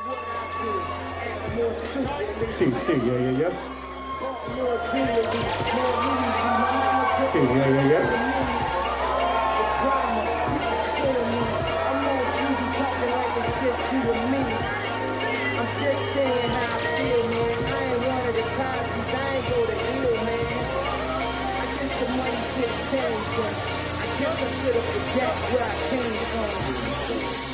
Two, yeah. Two, yeah. I'm just saying how I feel, man. I ain't one of the Cosby's, I ain't go to ill, man. I guess the money should change, but I guess I should have forget where I came from.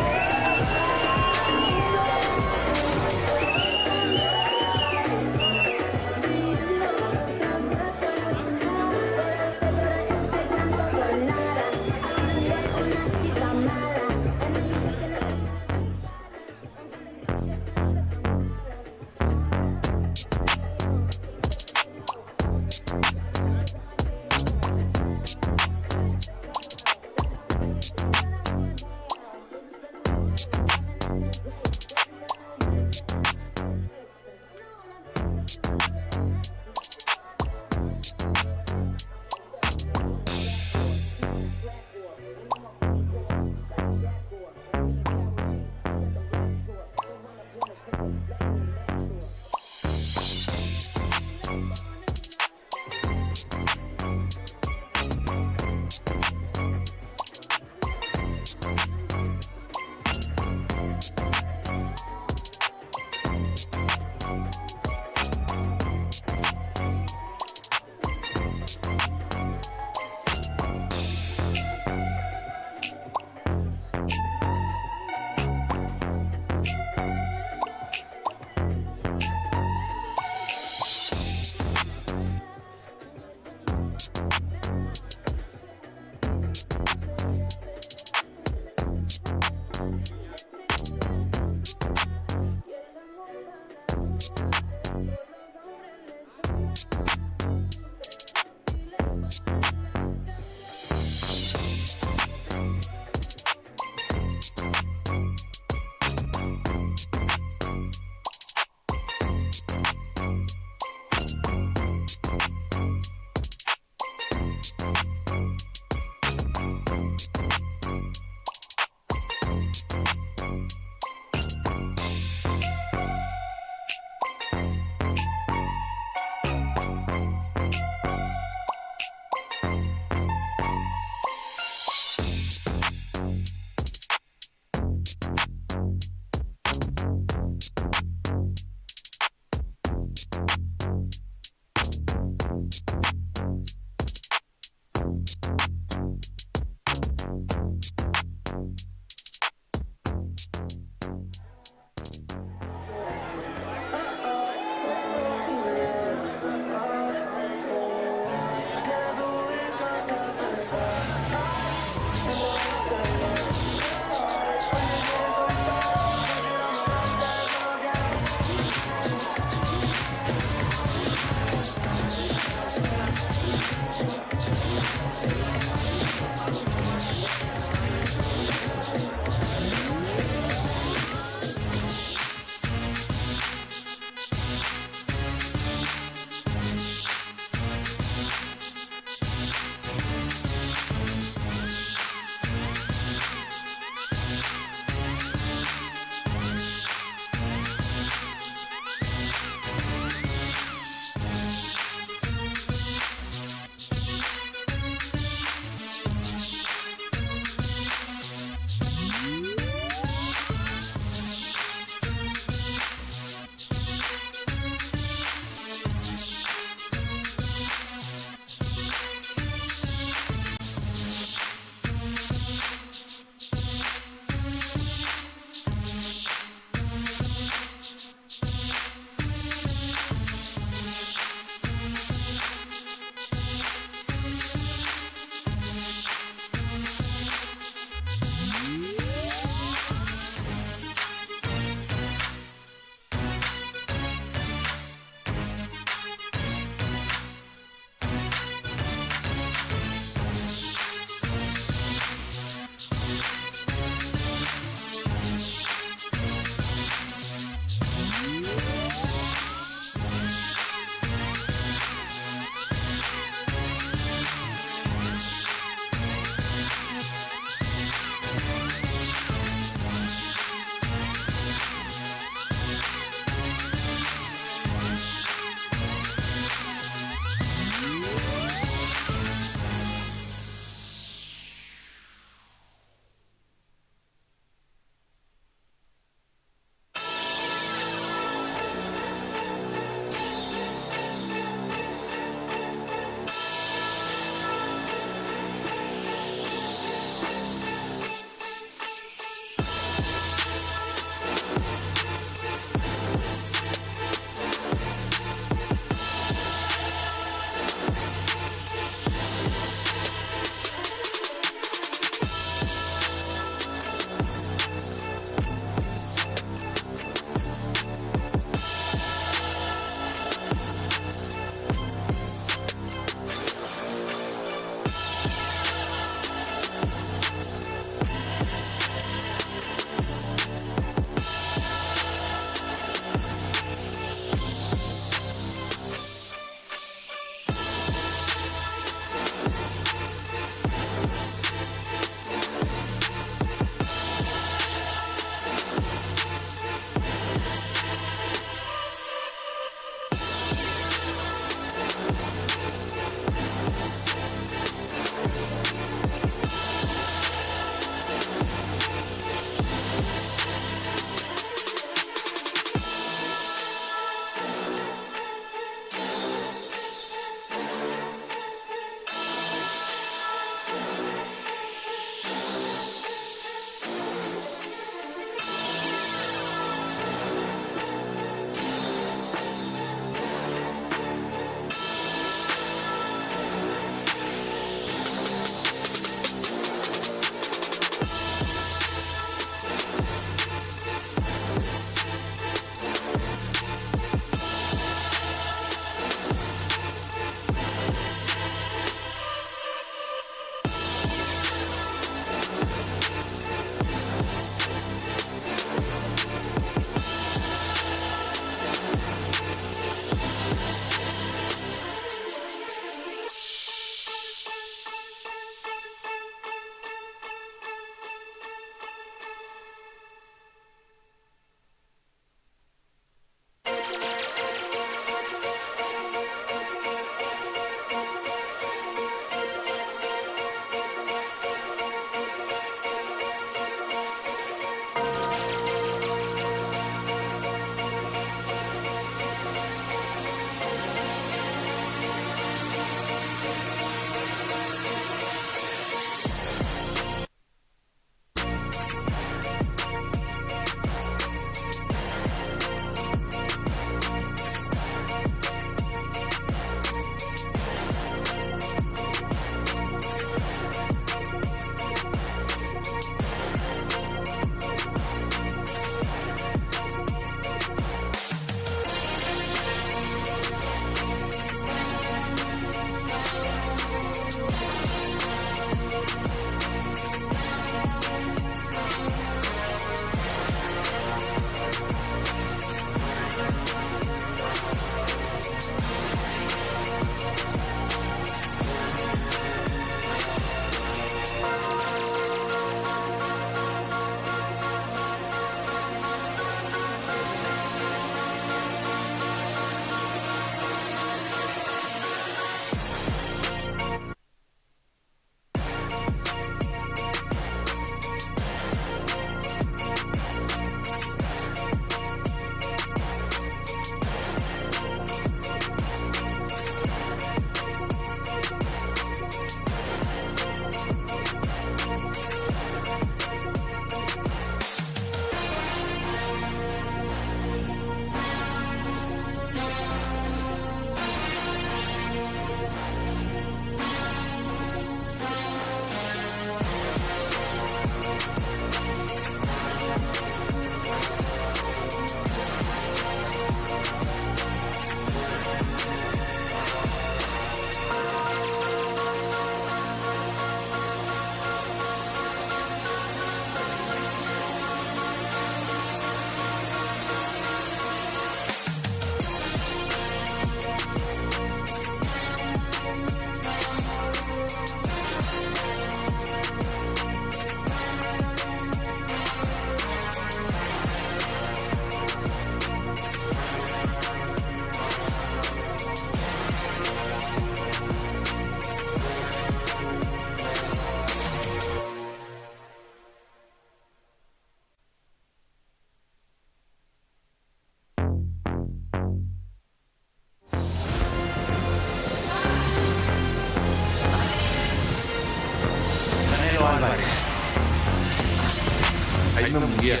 Munguia.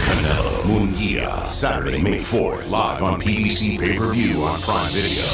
Canelo Munguia, Saturday, May 4th, live on PBC pay-per-view on Prime Video.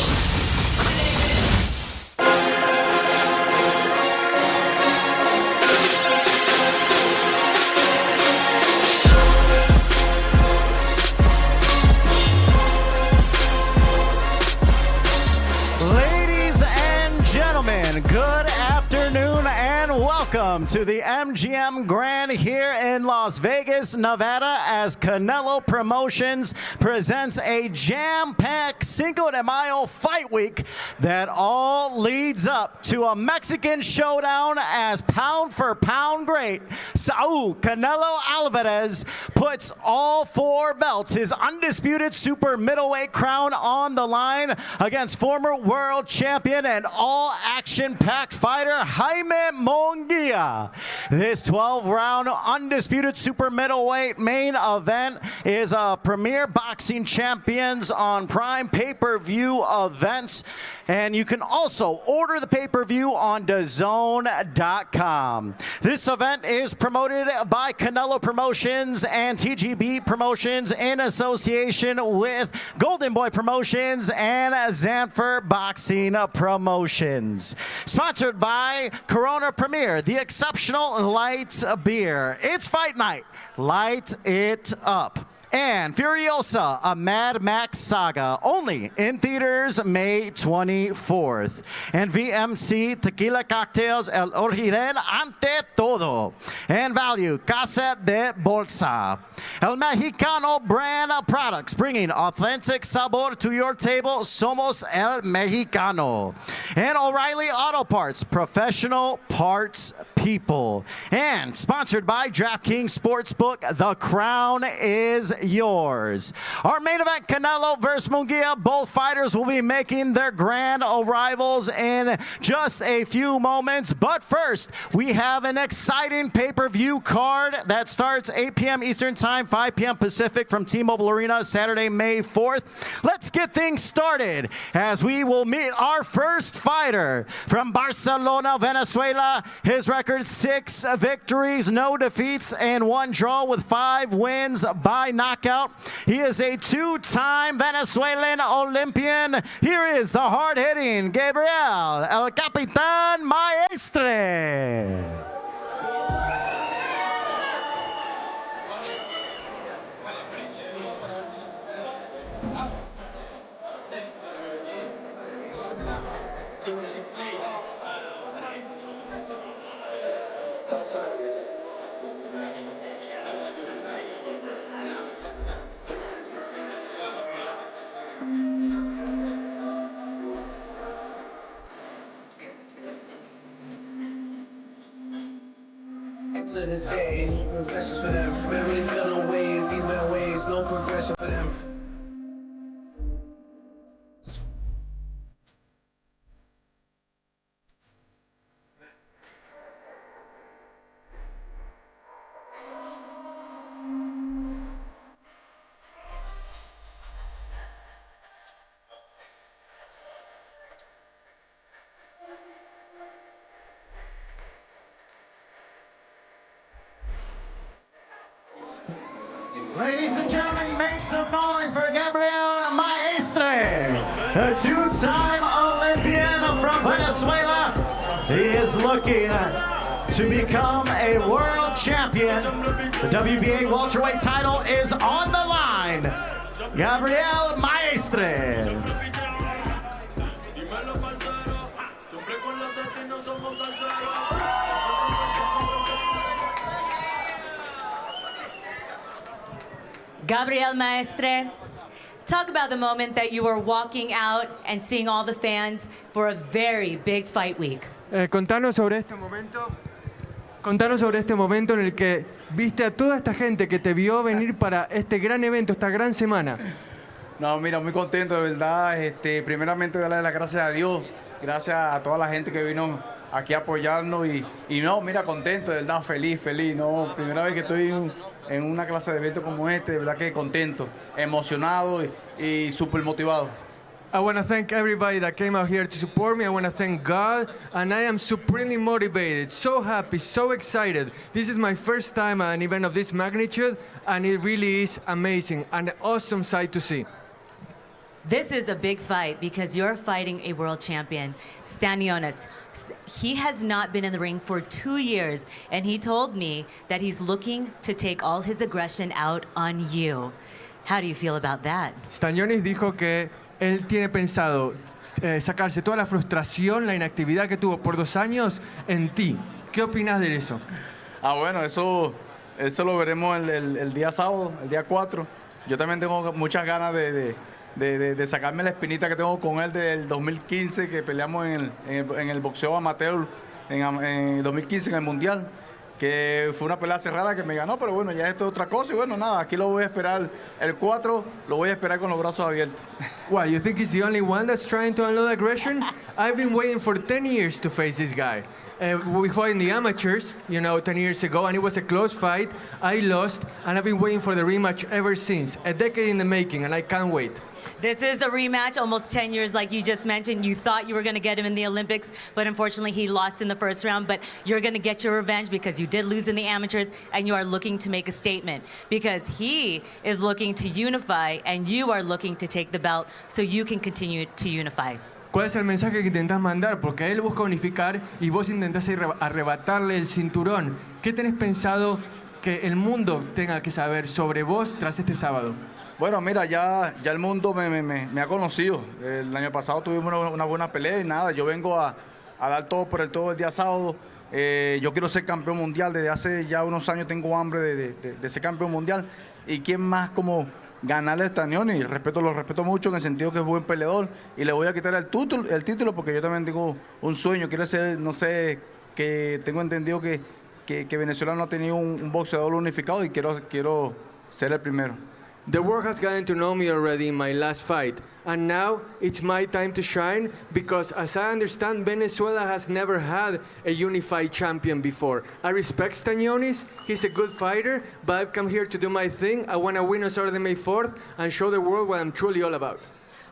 Ladies and gentlemen, good afternoon and welcome to the MGM Grand here in Las Vegas, Nevada, as Canelo Promotions presents a jam-packed Cinco de Mayo fight week that all leads up to a Mexican showdown as pound-for-pound great Saul Canelo Alvarez puts all four belts, his undisputed super middleweight crown, on the line against former world champion and all-action-packed fighter Jaime Munguia. This 12-round undisputed super middleweight main event is a Premier Boxing Champions on Prime pay-per-view events, and you can also order the pay-per-view on DAZN.com. This event is promoted by Canelo Promotions and TGB Promotions in association with Golden Boy Promotions and Zanfer Boxing Promotions. Sponsored by Corona Premier, the exceptional light beer. It's fight night. Light it up. And Furiosa, a Mad Max saga, only in theaters May 24th. And VMC Tequila Cocktails, El Origen Ante Todo. And Value, Casa de Bolsa. El Mexicano brand of products, bringing authentic sabor to your table. Somos El Mexicano. And O'Reilly Auto Parts, professional parts people. And sponsored by DraftKings Sportsbook, the crown is yours. Our main event, Canelo versus Munguia. Both fighters will be making their grand arrivals in just a few moments. But first, we have an exciting pay-per-view card that starts 8 p.m. Eastern Time, 5 p.m. Pacific from T-Mobile Arena, Saturday, May 4th. Let's get things started as we will meet our first fighter from Barcelona, Venezuela. His record, 6 victories, no defeats, and 1 draw with 5 wins by knockout. He is a 2-time Venezuelan Olympian. Here is the hard-hitting Gabriel, El Capitán Maestre. To this day, professions for them. Never really feel no ways, these men ways, no progression for them. Ladies and gentlemen, make some noise for Gabriel Maestre, a 2-time Olympian from Venezuela. He is looking to become a world champion. The WBA welterweight title is on the line. Gabriel Maestre. Gabriel Maestre, talk about the moment that you were walking out and seeing all the fans for a very big fight week. Contanos sobre este momento en el que viste a toda esta gente que te vio venir para este gran evento, esta gran semana. No, mira, muy contento, de verdad. Primeramente, darle las gracias a Dios, gracias a toda la gente que vino aquí a apoyarnos y no, mira, contento, de verdad, feliz. No, primera vez que estoy en una clase de evento como este, de verdad que contento, emocionado y súper motivado. I want to thank everybody that came out here to support me. I want to thank God, and I am supremely motivated, so happy, so excited. This is my first time at an event of this magnitude, and it really is amazing, an awesome sight to see. This is a big fight because you're fighting a world champion, Stanionis. He has not been in the ring for 2 years, and he told me that he's looking to take all his aggression out on you. How do you feel about that? Stanionis dijo que él tiene pensado sacarse toda la frustración, la inactividad que tuvo por 2 años en ti. ¿Qué opinas de eso? Bueno, eso lo veremos el día sábado, el día 4. Yo también tengo muchas ganas de sacarme la espinita que tengo con él del 2015, que peleamos en el boxeo amateur, en el 2015 en el Mundial, que fue una pelea cerrada que me ganó, pero bueno, ya esto es otra cosa y bueno, nada, aquí lo voy a esperar el 4, lo voy a esperar con los brazos abiertos. Why, you think he's the only one that's trying to unload aggression? I've been waiting for 10 years to face this guy. We fought in the amateurs, 10 years ago, and it was a close fight. I lost, and I've been waiting for the rematch ever since. A decade in the making, and I can't wait. This is a rematch, almost 10 years, like you just mentioned. You thought you were going to get him in the Olympics, but unfortunately he lost in the first round. But you're going to get your revenge because you did lose in the amateurs, and you are looking to make a statement because he is looking to unify, and you are looking to take the belt so you can continue to unify. ¿Cuál es el mensaje que intentás mandar? Porque él busca unificar y vos intentás arrebatarle el cinturón. ¿Qué tenés pensado que el mundo tenga que saber sobre vos tras este sábado? Bueno, mira, ya el mundo me ha conocido. El año pasado tuvimos una buena pelea y nada, yo vengo a dar todo por el todo el día sábado. Yo quiero ser campeón mundial. Desde hace ya unos años tengo hambre de ser campeón mundial. ¿Y quién más como ganarle a Stanionis? Lo respeto mucho en el sentido que es buen peleador y le voy a quitar el título porque yo también tengo un sueño. Quiero ser, no sé, que tengo entendido que Venezuela no ha tenido un boxeador unificado y quiero ser el primero. The world has gotten to know me already in my last fight, and now it's my time to shine because, as I understand, Venezuela has never had a unified champion before. I respect Stanionis, he's a good fighter, but I've come here to do my thing. I want to win on Saturday, May 4th, and show the world what I'm truly all about.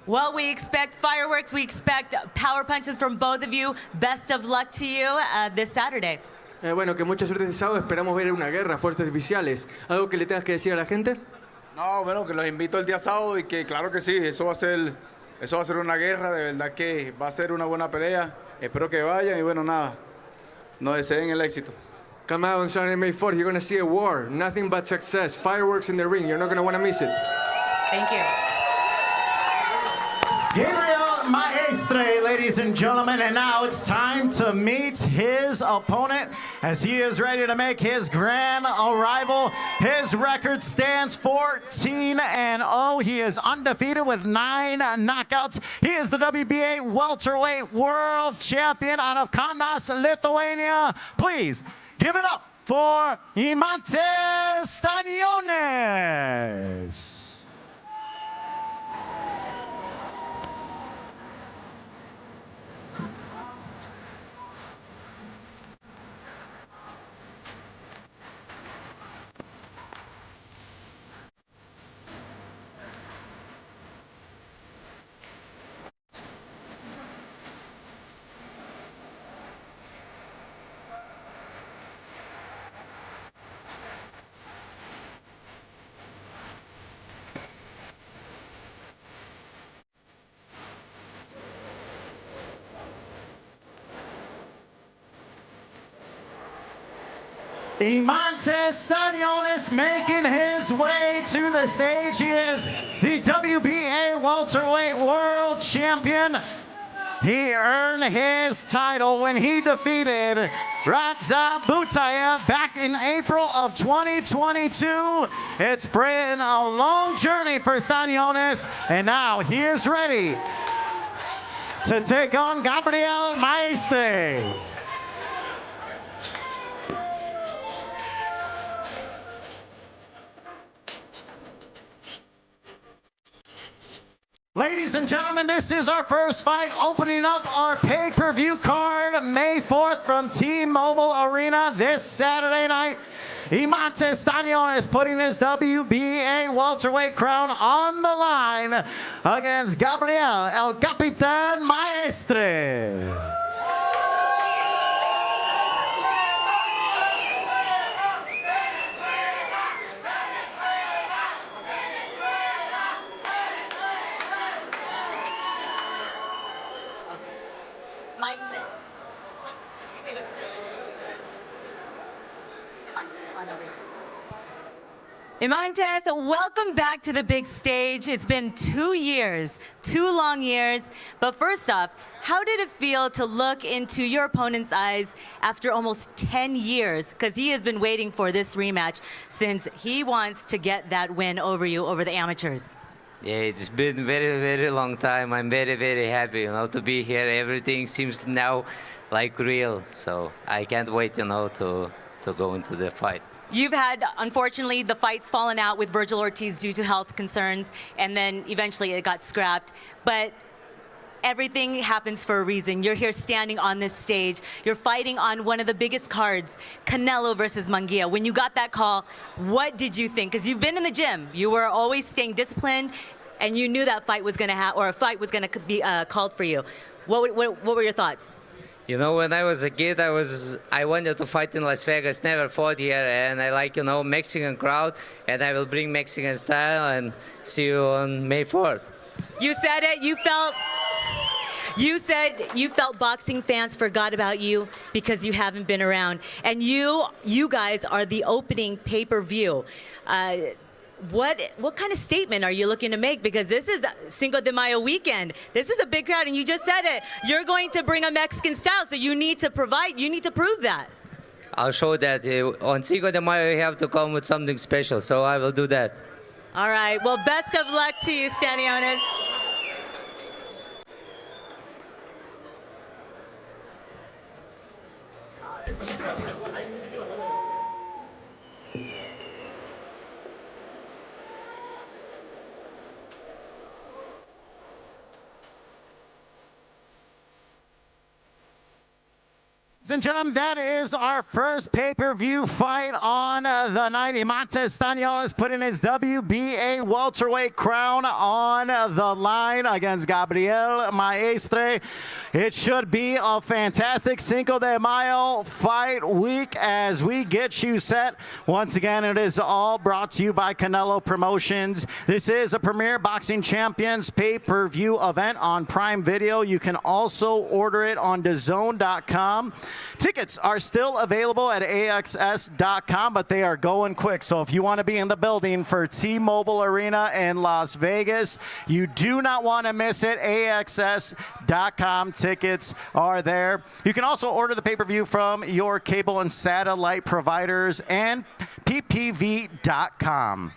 Well, we expect fireworks, we expect power punches from both of you. Best of luck to you this Saturday. Bueno, que mucha suerte este sábado, esperamos ver una guerra, fuerzas oficiales. ¿Algo que le tengas que decir a la gente? No, bueno, que los invito el día sábado y que claro que sí, eso va a ser una guerra, de verdad que va a ser una buena pelea. Espero que vayan y bueno, nada, nos deseen el éxito. Come out on Saturday, May 4th, you're going to see a war, nothing but success, fireworks in the ring, you're not going to want to miss it. Thank you. Gabriel Maestre, ladies and gentlemen, and now it's time to meet his opponent as he is ready to make his grand arrival. His record stands 14-0. He is undefeated with 9 knockouts. He is the WBA welterweight world champion out of Kaunas, Lithuania. Please give it up for Imante Stanionis. Imante Stanionis making his way to the stage. He is the WBA welterweight world champion. He earned his title when he defeated Radza Butayev back in April of 2022. It's been a long journey for Stanionis, and now he is ready to take on Gabriel Maestre. Ladies and gentlemen, this is our first fight, opening up our pay-per-view card May 4th from T-Mobile Arena this Saturday night. Imantes Daniel is putting his WBA welterweight crown on the line against Gabriel El Capitan Maestre. Imantes, welcome back to the big stage. It's been 2 years, 2 long years. But first off, how did it feel to look into your opponent's eyes after almost 10 years? Because he has been waiting for this rematch since he wants to get that win over you, over the amateurs. Yeah, it's been very, very long time. I'm very, very happy, to be here. Everything seems now like real. So I can't wait, to go into the fight. You've had, unfortunately, the fight's fallen out with Virgil Ortiz due to health concerns, and then eventually it got scrapped. But everything happens for a reason. You're here standing on this stage. You're fighting on one of the biggest cards, Canelo versus Munguia. When you got that call, what did you think? Because you've been in the gym. You were always staying disciplined, and you knew that fight was going to happen, or a fight was going to be called for you. What were your thoughts? When I was a kid, I wanted to fight in Las Vegas, never fought here, and I like, Mexican crowd, and I will bring Mexican style, and see you on May 4th. You said it, you said you felt boxing fans forgot about you because you haven't been around. And you guys are the opening pay-per-view. What kind of statement are you looking to make? Because this is Cinco de Mayo weekend. This is a big crowd, and you just said it. You're going to bring a Mexican style, so you need to prove that. I'll show that. On Cinco de Mayo, you have to come with something special, so I will do that. All right. Well, best of luck to you, Stanionis. Ladies and gentlemen, that is our first pay-per-view fight on the night. Imantes Daniel is putting his WBA welterweight crown on the line against Gabriel Maestre. It should be a fantastic Cinco de Mayo fight week as we get you set. Once again, it is all brought to you by Canelo Promotions. This is a Premier Boxing Champions pay-per-view event on Prime Video. You can also order it on DAZN.com. Tickets are still available at AXS.com, but they are going quick. So if you want to be in the building for T-Mobile Arena in Las Vegas, you do not want to miss it. AXS.com tickets are there. You can also order the pay-per-view from your cable and satellite providers and PPV.com.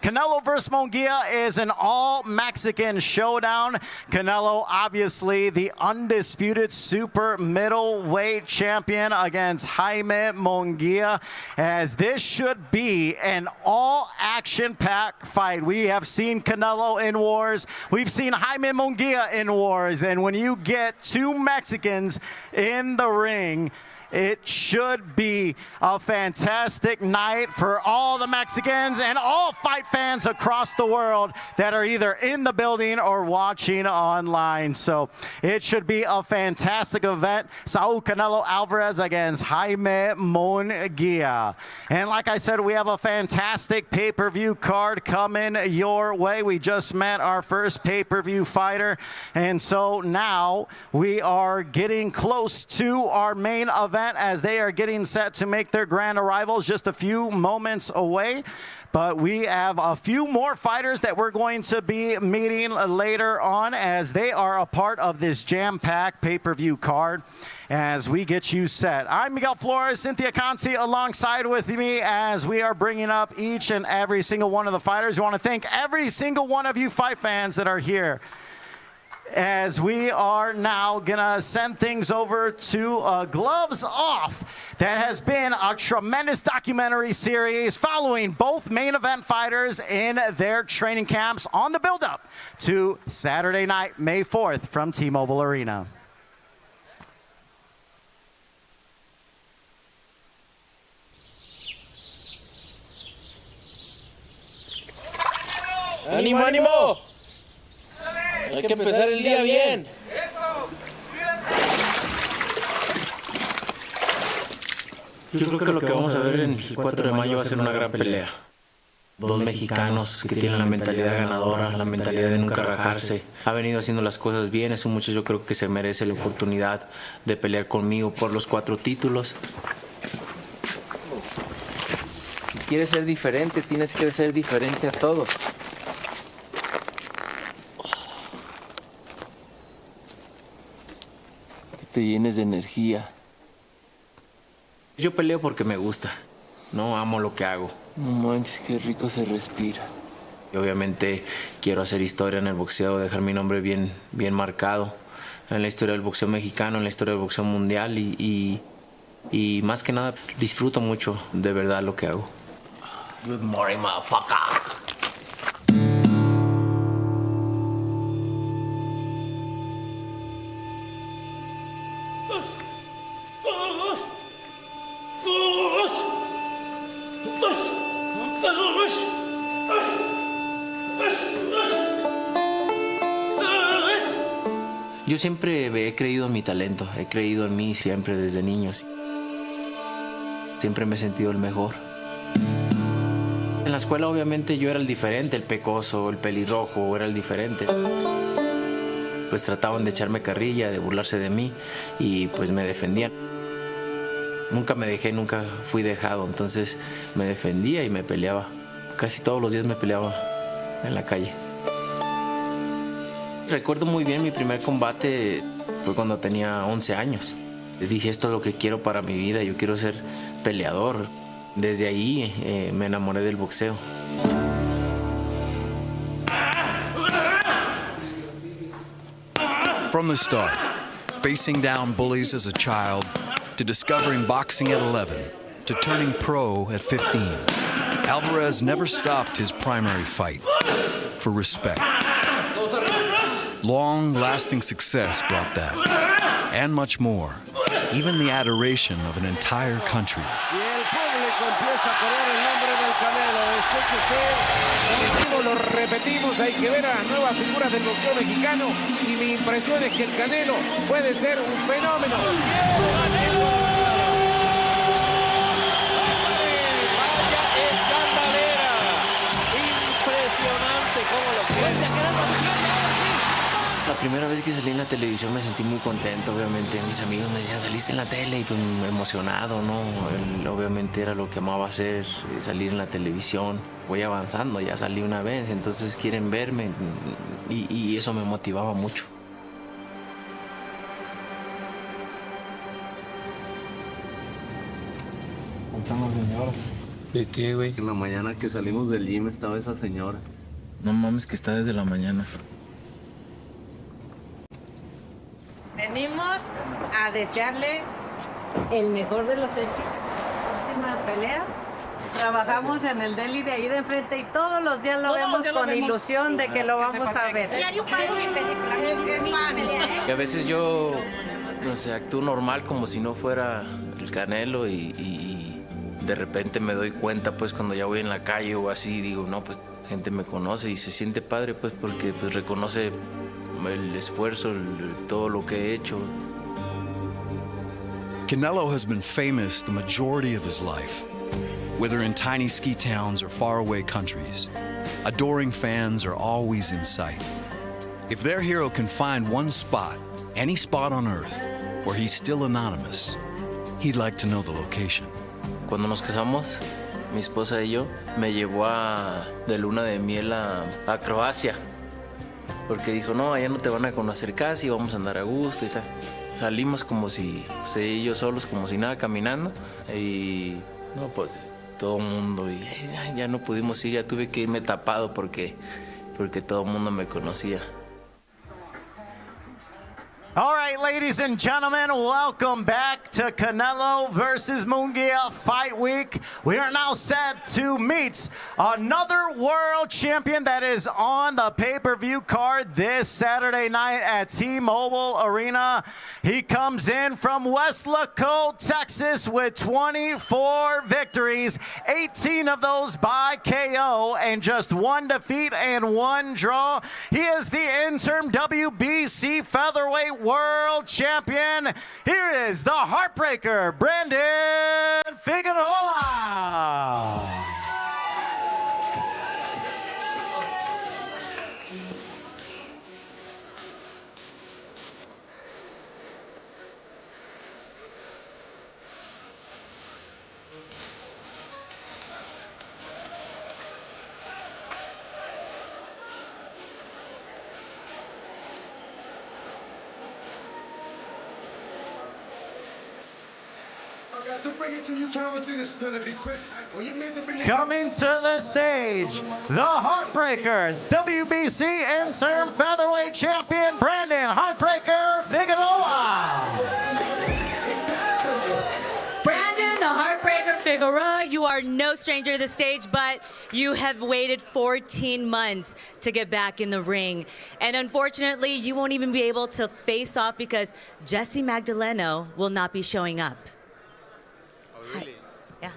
Canelo versus Munguia is an all-Mexican showdown. Canelo, obviously, the undisputed super middleweight champion against Jaime Munguia, as this should be an all-action-packed fight. We have seen Canelo in wars. We've seen Jaime Munguia in wars. And when you get two Mexicans in the ring, it should be a fantastic night for all the Mexicans and all fight fans across the world that are either in the building or watching online. So it should be a fantastic event. Saul Canelo Alvarez against Jaime Munguia. And like I said, we have a fantastic pay-per-view card coming your way. We just met our first pay-per-view fighter. And so now we are getting close to our main event, as they are getting set to make their grand arrivals just a few moments away. But we have a few more fighters that we're going to be meeting later on, as they are a part of this jam-packed pay-per-view card as we get you set. I'm Miguel Flores, Cynthia Conti alongside with me as we are bringing up each and every single one of the fighters. We want to thank every single one of you fight fans that are here, as we are now gonna send things over to Gloves Off. That has been a tremendous documentary series following both main event fighters in their training camps on the build-up to Saturday night, May 4th from T-Mobile Arena. ¡Ánimo, ánimo! Hay que empezar el día bien. Yo creo que lo que vamos a ver en el 4 de mayo va a ser una gran pelea. Dos mexicanos que tienen la mentalidad ganadora, la mentalidad de nunca rajarse. Ha venido haciendo las cosas bien, es un muchacho yo creo que se merece la oportunidad de pelear conmigo por los 4 títulos. Si quieres ser diferente, tienes que ser diferente a todos. Que te llenes de energía. Yo peleo porque me gusta, no amo lo que hago. No manches, qué rico se respira. Y obviamente quiero hacer historia en el boxeo, dejar mi nombre bien marcado en la historia del boxeo mexicano, en la historia del boxeo mundial y más que nada disfruto mucho de verdad lo que hago. Good morning, motherfucker. Yo siempre he creído en mi talento, he creído en mí siempre desde niños. Siempre me he sentido el mejor. En la escuela obviamente yo era el diferente, el pecoso, el pelirrojo, era el diferente. Pues trataban de echarme carrilla, de burlarse de mí y pues me defendían. Nunca me dejé, nunca fui dejado, entonces me defendía y me peleaba. Casi todos los días me peleaba en la calle. Recuerdo muy bien mi primer combate, fue cuando tenía 11 años. Dije, esto es lo que quiero para mi vida, yo quiero ser peleador. Desde ahí me enamoré del boxeo. From the start, facing down bullies as a child, to discovering boxing at 11, to turning pro at 15, Alvarez never stopped his primary fight, for respect. Long-lasting success brought that, and much more, even the adoration of an entire country. Y el público empieza a corear el nombre del Canelo. Escuche usted, lo repetimos, hay que ver a las nuevas figuras del boxeo mexicano y mi impresión es que el Canelo puede ser un fenómeno. Vaya escandalera, impresionante cómo lo suelta. La primera vez que salí en la televisión me sentí muy contento, obviamente. Mis amigos me decían, saliste en la tele, y pues emocionado, ¿no? Obviamente era lo que amaba hacer, salir en la televisión. Voy avanzando, ya salí una vez, entonces quieren verme y eso me motivaba mucho. Señora. ¿De qué, güey? En la mañana que salimos del gym estaba esa señora. No mames, que está desde la mañana. Venimos a desearle el mejor de los éxitos. Próxima pelea. Trabajamos en el deli de ahí de enfrente y todos los días lo vemos con ilusión de que lo vamos a ver. Y a veces yo, no sé, actúo normal como si no fuera el Canelo y de repente me doy cuenta, pues, cuando ya voy en la calle o así, digo, no, pues, gente me conoce y se siente padre, pues, porque pues reconoce el esfuerzo, todo lo que he hecho. Canelo has been famous the majority of his life, whether in tiny ski towns or faraway countries. Adoring fans are always in sight. If their hero can find one spot, any spot on earth, where he's still anonymous, he'd like to know the location. Cuando nos casamos, mi esposa y yo, me llevó de luna de miel a Croacia. Porque dijo, no, allá no te van a conocer casi, vamos a andar a gusto y tal. Salimos como si, ellos solos, como si nada, caminando. Y, no, pues, todo el mundo. Y ya no pudimos ir, ya tuve que irme tapado porque todo el mundo me conocía. All right, ladies and gentlemen, welcome back to Canelo versus Munguia Fight Week. We are now set to meet another world champion that is on the pay-per-view card this Saturday night at T-Mobile Arena. He comes in from Westlaco, Texas with 24 victories, 18 of those by KO, and just 1 defeat and 1 draw. He is the interim WBC featherweight world champion. Here is the Heartbreaker, Brandon Figueroa. To bring it to you, everything is gonna be quick. Coming to the stage, the Heartbreaker, WBC interim featherweight champion, Brandon Heartbreaker Figueroa. Brandon, the Heartbreaker Figueroa, you are no stranger to the stage, but you have waited 14 months to get back in the ring. And unfortunately, you won't even be able to face off because Jesse Magdaleno will not be showing up. Really? Yeah.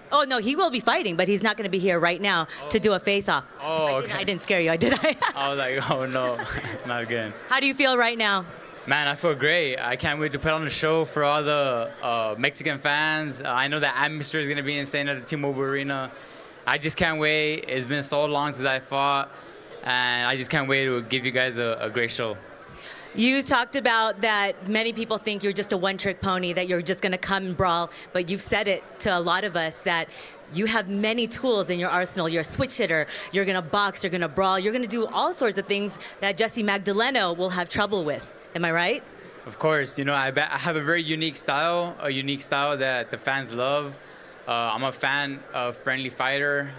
Oh, no, he will be fighting, but he's not going to be here right now to do a face-off. Oh, okay. I didn't scare you, did I? I was like, oh no, not again. How do you feel right now? Man, I feel great. I can't wait to put on a show for all the Mexican fans. I know the atmosphere is going to be insane at the T-Mobile Arena. I just can't wait. It's been so long since I fought, and I just can't wait to give you guys a great show. You talked about that many people think you're just a one-trick pony, that you're just going to come and brawl, but you've said it to a lot of us that you have many tools in your arsenal. You're a switch hitter, you're going to box, you're going to brawl, you're going to do all sorts of things that Jesse Magdaleno will have trouble with. Am I right? Of course. You know, I have a very unique style that the fans love. I'm a fan of friendly fighter.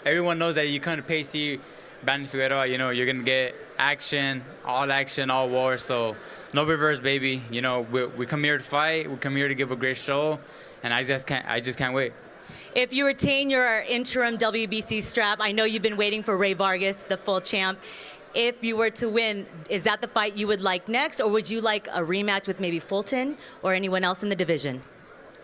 Everyone knows that you come to Pacey, Brandon Figueroa, you know, you're going to get action, all war. So no reverse, baby. You know, we come here to fight. We come here to give a great show, and I just can't wait. If you retain your interim WBC strap, I know you've been waiting for Ray Vargas, the full champ. If you were to win, is that the fight you would like next, or would you like a rematch with maybe Fulton or anyone else in the division?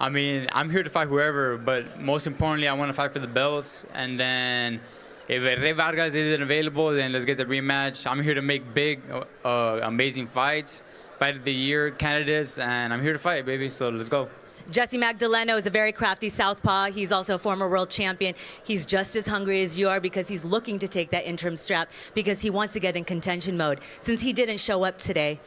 I mean, I'm here to fight whoever, but most importantly, I want to fight for the belts, and then if Ray Vargas isn't available, then let's get the rematch. I'm here to make big, amazing fights, fight of the year candidates, and I'm here to fight, baby, so let's go. Jesse Magdaleno is a very crafty southpaw. He's also a former world champion. He's just as hungry as you are because he's looking to take that interim strap because he wants to get in contention mode. Since he didn't show up today,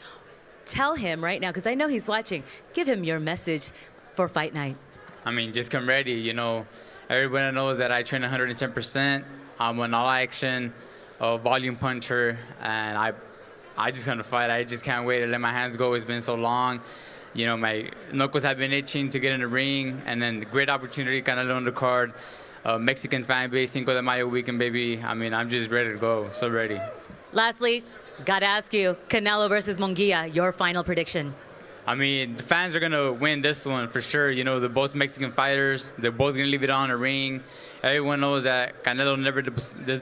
tell him right now, because I know he's watching, give him your message for fight night. I mean, just come ready. You know, everybody knows that I train 110%. I'm an all-action, volume puncher, and I just gonna fight. I just can't wait to let my hands go. It's been so long. You know, my knuckles have been itching to get in the ring, and then great opportunity, Canelo on the card. Mexican fan base, Cinco de Mayo weekend, baby. I mean, I'm just ready to go, so ready. Lastly, gotta ask you, Canelo versus Munguia, your final prediction. I mean, the fans are gonna win this one for sure. You know, they're both Mexican fighters. They're both gonna leave it on the ring. Everyone knows that Canelo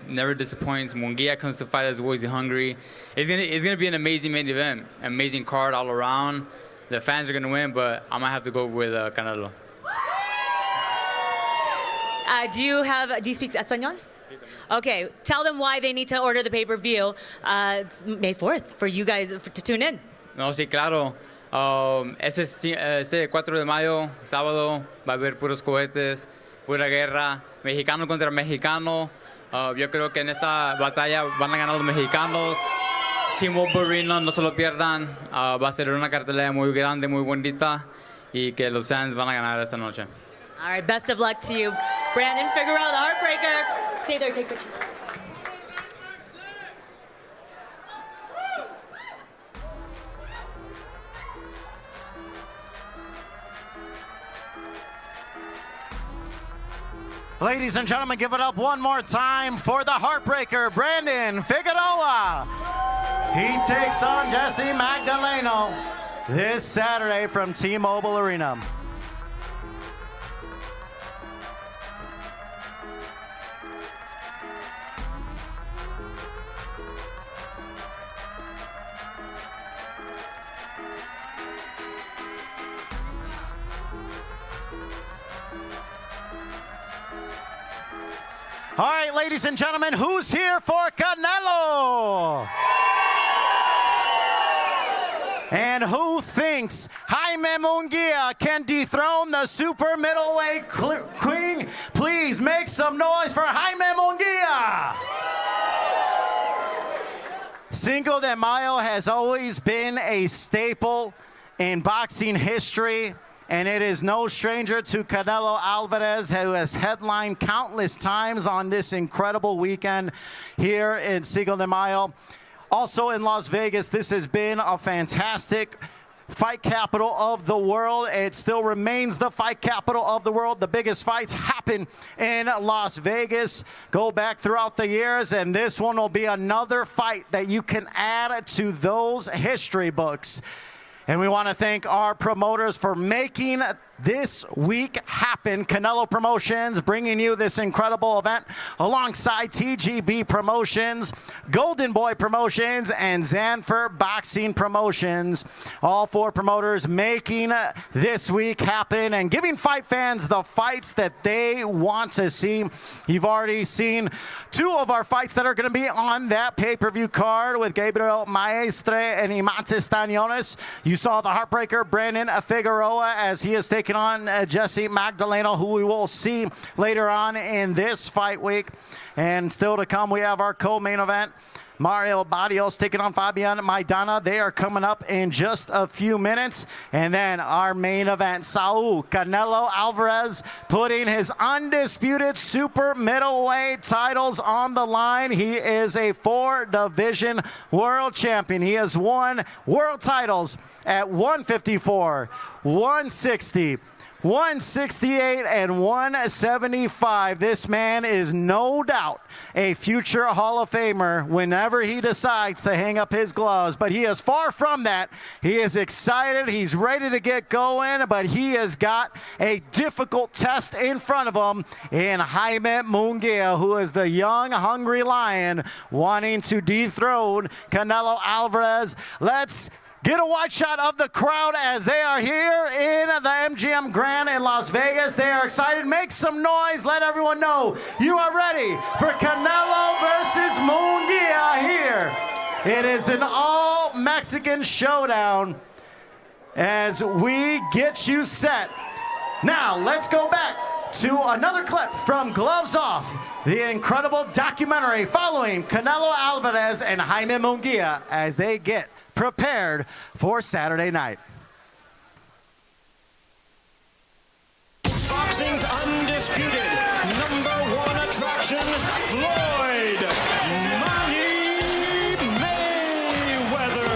never disappoints. Munguia comes to fight as always hungry. It's gonna be an amazing main event, amazing card all around. The fans are gonna win, but I might have to go with Canelo. Do you speak Espanol? Okay, tell them why they need to order the pay-per-view. It's May 4th for you guys to tune in. No, sí, claro. Ese 4 de mayo, sábado, va a haber puros cohetes, pura guerra, mexicano contra mexicano. Yo creo que en esta batalla van a ganar los mexicanos. T-Mobile Arena, no se lo pierdan. Va a ser una cartelera muy grande, muy bonita, y que los fans van a ganar esta noche. All right, best of luck to you. Brandon Figueroa, the Heartbreaker. Stay there, take pictures. Ladies and gentlemen, give it up one more time for the Heartbreaker, Brandon Figueroa. He takes on Jesse Magdaleno this Saturday from T-Mobile Arena. All right, ladies and gentlemen, who's here for Canelo? And who thinks Jaime Munguia can dethrone the super middleweight queen? Please make some noise for Jaime Munguia. Cinco de Mayo has always been a staple in boxing history, and it is no stranger to Canelo Alvarez, who has headlined countless times on this incredible weekend here in Cinco de Mayo. Also in Las Vegas, this has been a fantastic fight capital of the world. It still remains the fight capital of the world. The biggest fights happen in Las Vegas, go back throughout the years, and this one will be another fight that you can add to those history books. And we want to thank our promoters for making this week happen. Canelo Promotions bringing you this incredible event alongside TGB Promotions, Golden Boy Promotions, and Zanfer Boxing Promotions. All four promoters making this week happen and giving fight fans the fights that they want to see. You've already seen two of our fights that are going to be on that pay-per-view card with Gabriel Maestre and Imantas Stanionis. You saw the heartbreaker Brandon Figueroa as he has taken on Jesse Magdaleno, who we will see later on in this fight week. And still to come, we have our co-main event. Mario Barrios taking on Fabian Maidana. They are coming up in just a few minutes. And then our main event, Saul Canelo Alvarez putting his undisputed super middleweight titles on the line. He is a 4-division world champion. He has won world titles at 154, 160, 168 and 175. This man is no doubt a future Hall of Famer whenever he decides to hang up his gloves. But he is far from that. He is excited. He's ready to get going, but he has got a difficult test in front of him in Jaime Munguia, who is the young, hungry lion wanting to dethrone Canelo Alvarez. Let's get a wide shot of the crowd as they are here in the MGM Grand in Las Vegas. They are excited. Make some noise. Let everyone know you are ready for Canelo versus Munguia here. It is an all-Mexican showdown as we get you set. Now, let's go back to another clip from Gloves Off, the incredible documentary following Canelo Alvarez and Jaime Munguia as they get prepared for Saturday night. Boxing's undisputed #1 attraction, Floyd Mayweather.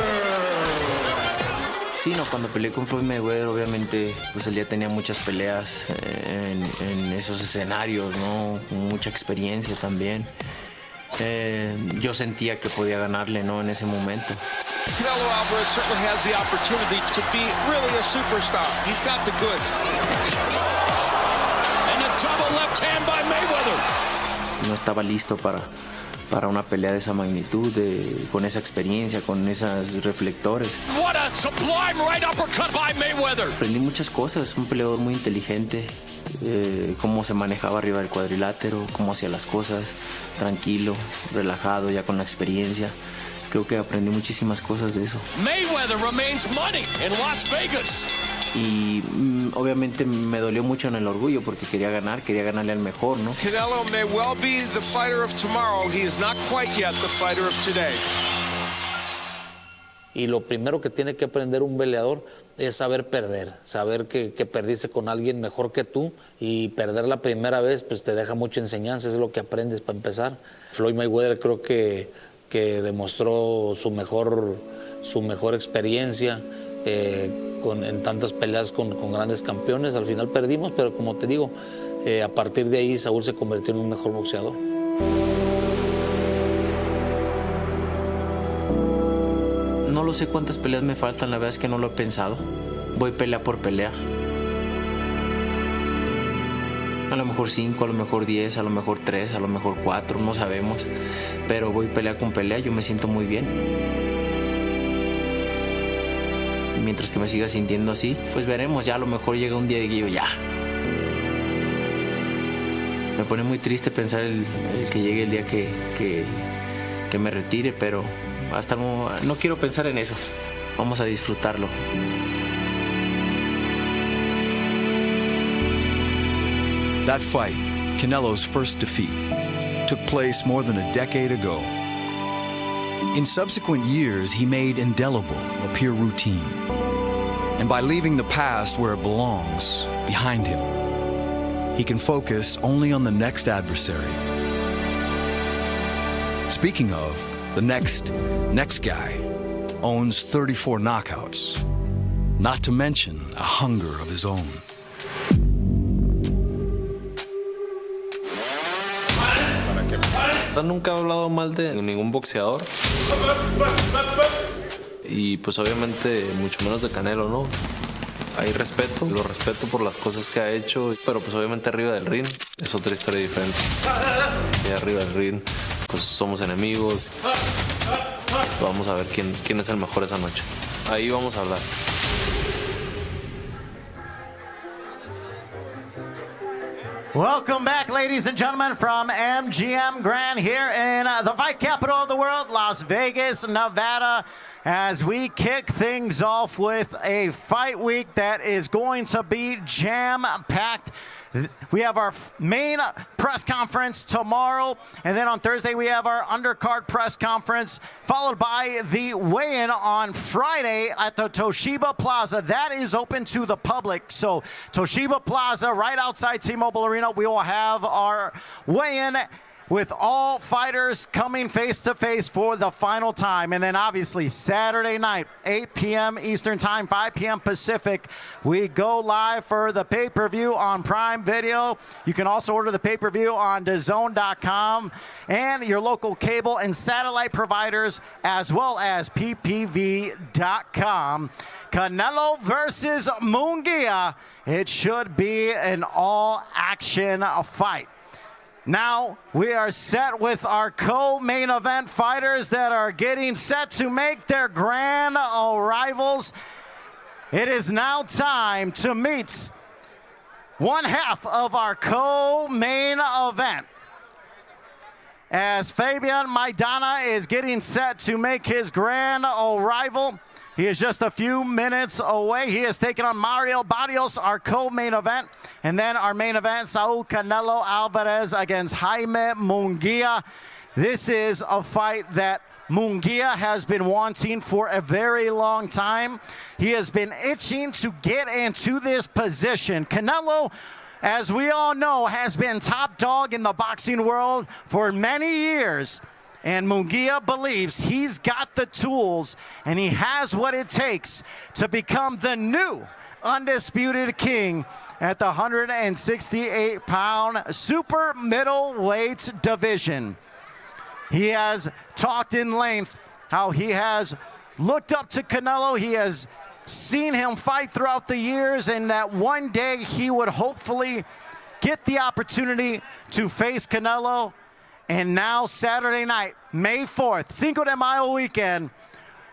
Sí, no, cuando peleé con Floyd Mayweather, obviamente, pues él ya tenía muchas peleas en esos escenarios, ¿no? Mucha experiencia también. Yo sentía que podía ganarle, ¿no? En ese momento. Canelo Alvarez certainly has the opportunity to be really a superstar. He's got the goods. And a double left hand by Mayweather. No estaba listo para una pelea de esa magnitud, con esa experiencia, con esos reflectores. What a sublime right uppercut by Mayweather. Aprendí muchas cosas, un peleador muy inteligente, cómo se manejaba arriba del cuadrilátero, cómo hacía las cosas, tranquilo, relajado, ya con la experiencia. Creo que aprendí muchísimas cosas de eso. Mayweather remains money in Las Vegas. Y obviamente me dolió mucho en el orgullo porque quería ganarle al mejor, ¿no? Canelo may well be the fighter of tomorrow. He is not quite yet the fighter of today. Y lo primero que tiene que aprender un peleador es saber perder, saber que perdiste con alguien mejor que tú, y perder la primera vez pues te deja mucha enseñanza, es lo que aprendes para empezar. Floyd Mayweather creo que demostró su mejor experiencia en tantas peleas con grandes campeones. Al final perdimos, pero como te digo, a partir de ahí Saúl se convirtió en un mejor boxeador. lo sé cuántas peleas me faltan, la verdad es que no lo he pensado. Voy pelea por pelea. A lo mejor 5, a lo mejor 10, a lo mejor 3, a lo mejor 4, no sabemos. Pero voy pelea con pelea, yo me siento muy bien. Mientras que me siga sintiendo así, pues veremos, ya a lo mejor llega un día y digo ya. Me pone muy triste pensar el que llegue el día que me retire, pero hasta no quiero pensar en eso. Vamos a disfrutarlo. That fight, Canelo's first defeat, took place more than a decade ago. In subsequent years, he made indelible appear routine. And by leaving the past where it belongs, behind him, he can focus only on the next adversary. Speaking of, the next guy owns 34 knockouts, not to mention a hunger of his own. Nunca he hablado mal de ningún boxeador y pues obviamente mucho menos de Canelo, ¿no? Hay respeto, lo respeto por las cosas que ha hecho, pero pues obviamente arriba del ring es otra historia diferente. Y arriba del ring pues somos enemigos, vamos a ver quién es el mejor esa noche. Ahí vamos a hablar. Welcome back, ladies and gentlemen, from MGM Grand here in the fight capital of the world, Las Vegas, Nevada, as we kick things off with a fight week that is going to be jam-packed. We have our main press conference tomorrow, and then on Thursday we have our undercard press conference, followed by the weigh-in on Friday at the Toshiba Plaza. That is open to the public. So Toshiba Plaza, right outside T-Mobile Arena, we will have our weigh-in with all fighters coming face-to-face for the final time. And then obviously Saturday night, 8 p.m. Eastern Time, 5 p.m. Pacific, we go live for the pay-per-view on Prime Video. You can also order the pay-per-view on DAZN.com and your local cable and satellite providers, as well as PPV.com. Canelo versus Munguia. It should be an all-action fight. Now, we are set with our co-main event fighters that are getting set to make their grand arrivals. It is now time to meet one half of our co-main event. As Fabian Maidana is getting set to make his grand arrival, he is just a few minutes away. He is taking on Mario Barrios, our co-main event. And then our main event, Saul Canelo Alvarez against Jaime Munguia. This is a fight that Munguia has been wanting for a very long time. He has been itching to get into this position. Canelo, as we all know, has been top dog in the boxing world for many years. And Munguia believes he's got the tools and he has what it takes to become the new undisputed king at the 168-pound super middleweight division. He has talked in length how he has looked up to Canelo. He has seen him fight throughout the years, and that one day he would hopefully get the opportunity to face Canelo. And now Saturday night, May 4th, Cinco de Mayo weekend,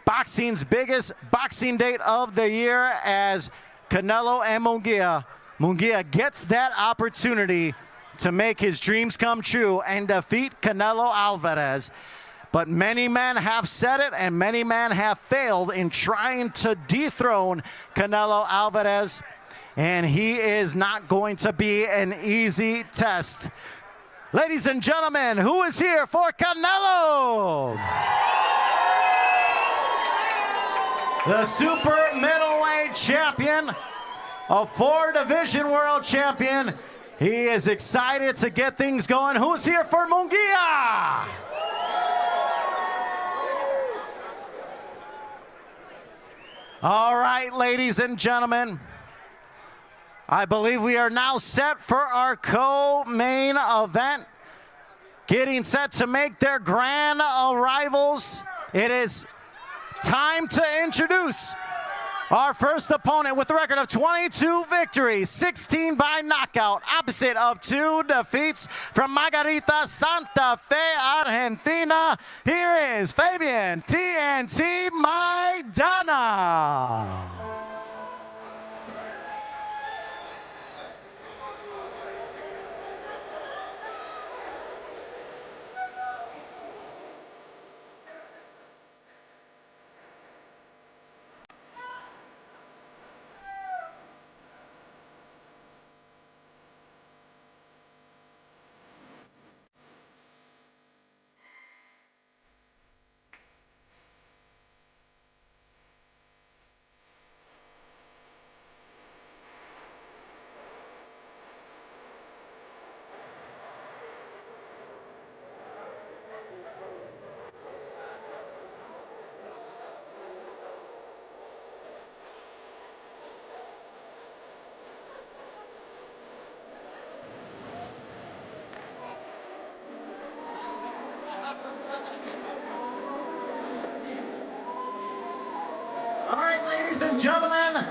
boxing's biggest boxing date of the year, as Canelo and Munguia gets that opportunity to make his dreams come true and defeat Canelo Alvarez. But many men have said it and many men have failed in trying to dethrone Canelo Alvarez. And he is not going to be an easy test. Ladies and gentlemen, who is here for Canelo? The super middleweight champion, a 4-division world champion. He is excited to get things going. Who's here for Munguia? All right, ladies and gentlemen, I believe we are now set for our co-main event. Getting set to make their grand arrivals. It is time to introduce our first opponent with a record of 22 victories, 16 by knockout, opposite of 2 defeats from Margarita, Santa Fe, Argentina. Here is Fabian TNT Maidana. All right, ladies and gentlemen,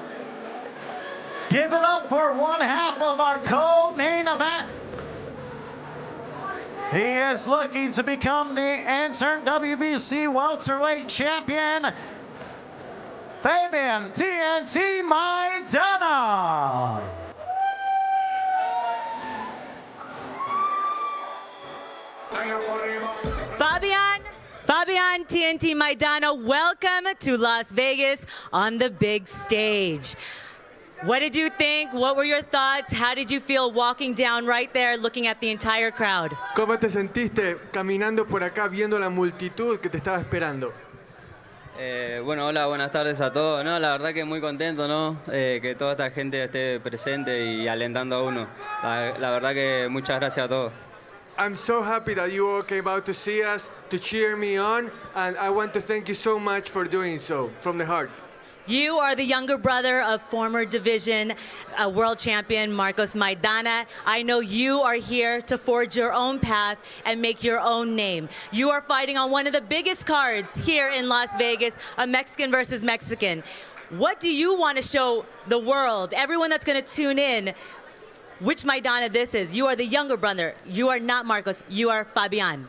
give it up for one half of our co-main event. He is looking to become the interim WBC welterweight champion, Fabian TNT Maidana. Fabian TNT Maidana, welcome to Las Vegas on the big stage. What did you think? What were your thoughts? How did you feel walking down right there looking at the entire crowd? ¿Cómo te sentiste caminando por acá viendo la multitud que te estaba esperando? Bueno, hola, buenas tardes a todos. No, la verdad que muy contento, ¿no? Que toda esta gente esté presente y alentando a uno. La verdad que muchas gracias a todos. I'm so happy that you all came out to see us, to cheer me on, and I want to thank you so much for doing so, from the heart. You are the younger brother of former division world champion Marcos Maidana. I know you are here to forge your own path and make your own name. You are fighting on one of the biggest cards here in Las Vegas, a Mexican versus Mexican. What do you want to show the world, everyone that's going to tune in, which Maidana this is? You are the younger brother. You are not Marcos. You are Fabian.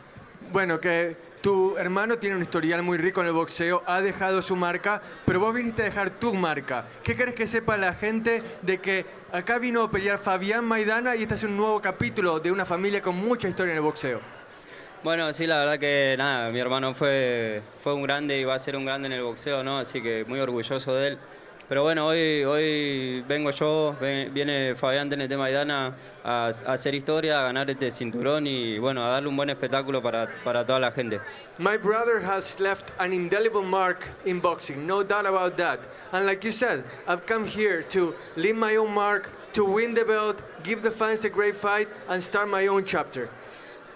Bueno, que tu hermano tiene un historial muy rico en el boxeo, ha dejado su marca, pero vos viniste a dejar tu marca. ¿Qué querés que sepa la gente de que acá vino a pelear Fabian Maidana y este es un nuevo capítulo de una familia con mucha historia en el boxeo? Bueno, sí, la verdad que nada, mi hermano fue un grande y va a ser un grande en el boxeo, ¿no? Así que muy orgulloso de él. Pero bueno, hoy vengo yo, viene Fabián TNT Maidana a hacer historia, a ganar este cinturón y bueno, a darle un buen espectáculo para toda la gente. My brother has left an indelible mark in boxing, no doubt about that. And like you said, I've come here to leave my own mark, to win the belt, give the fans a great fight, and start my own chapter.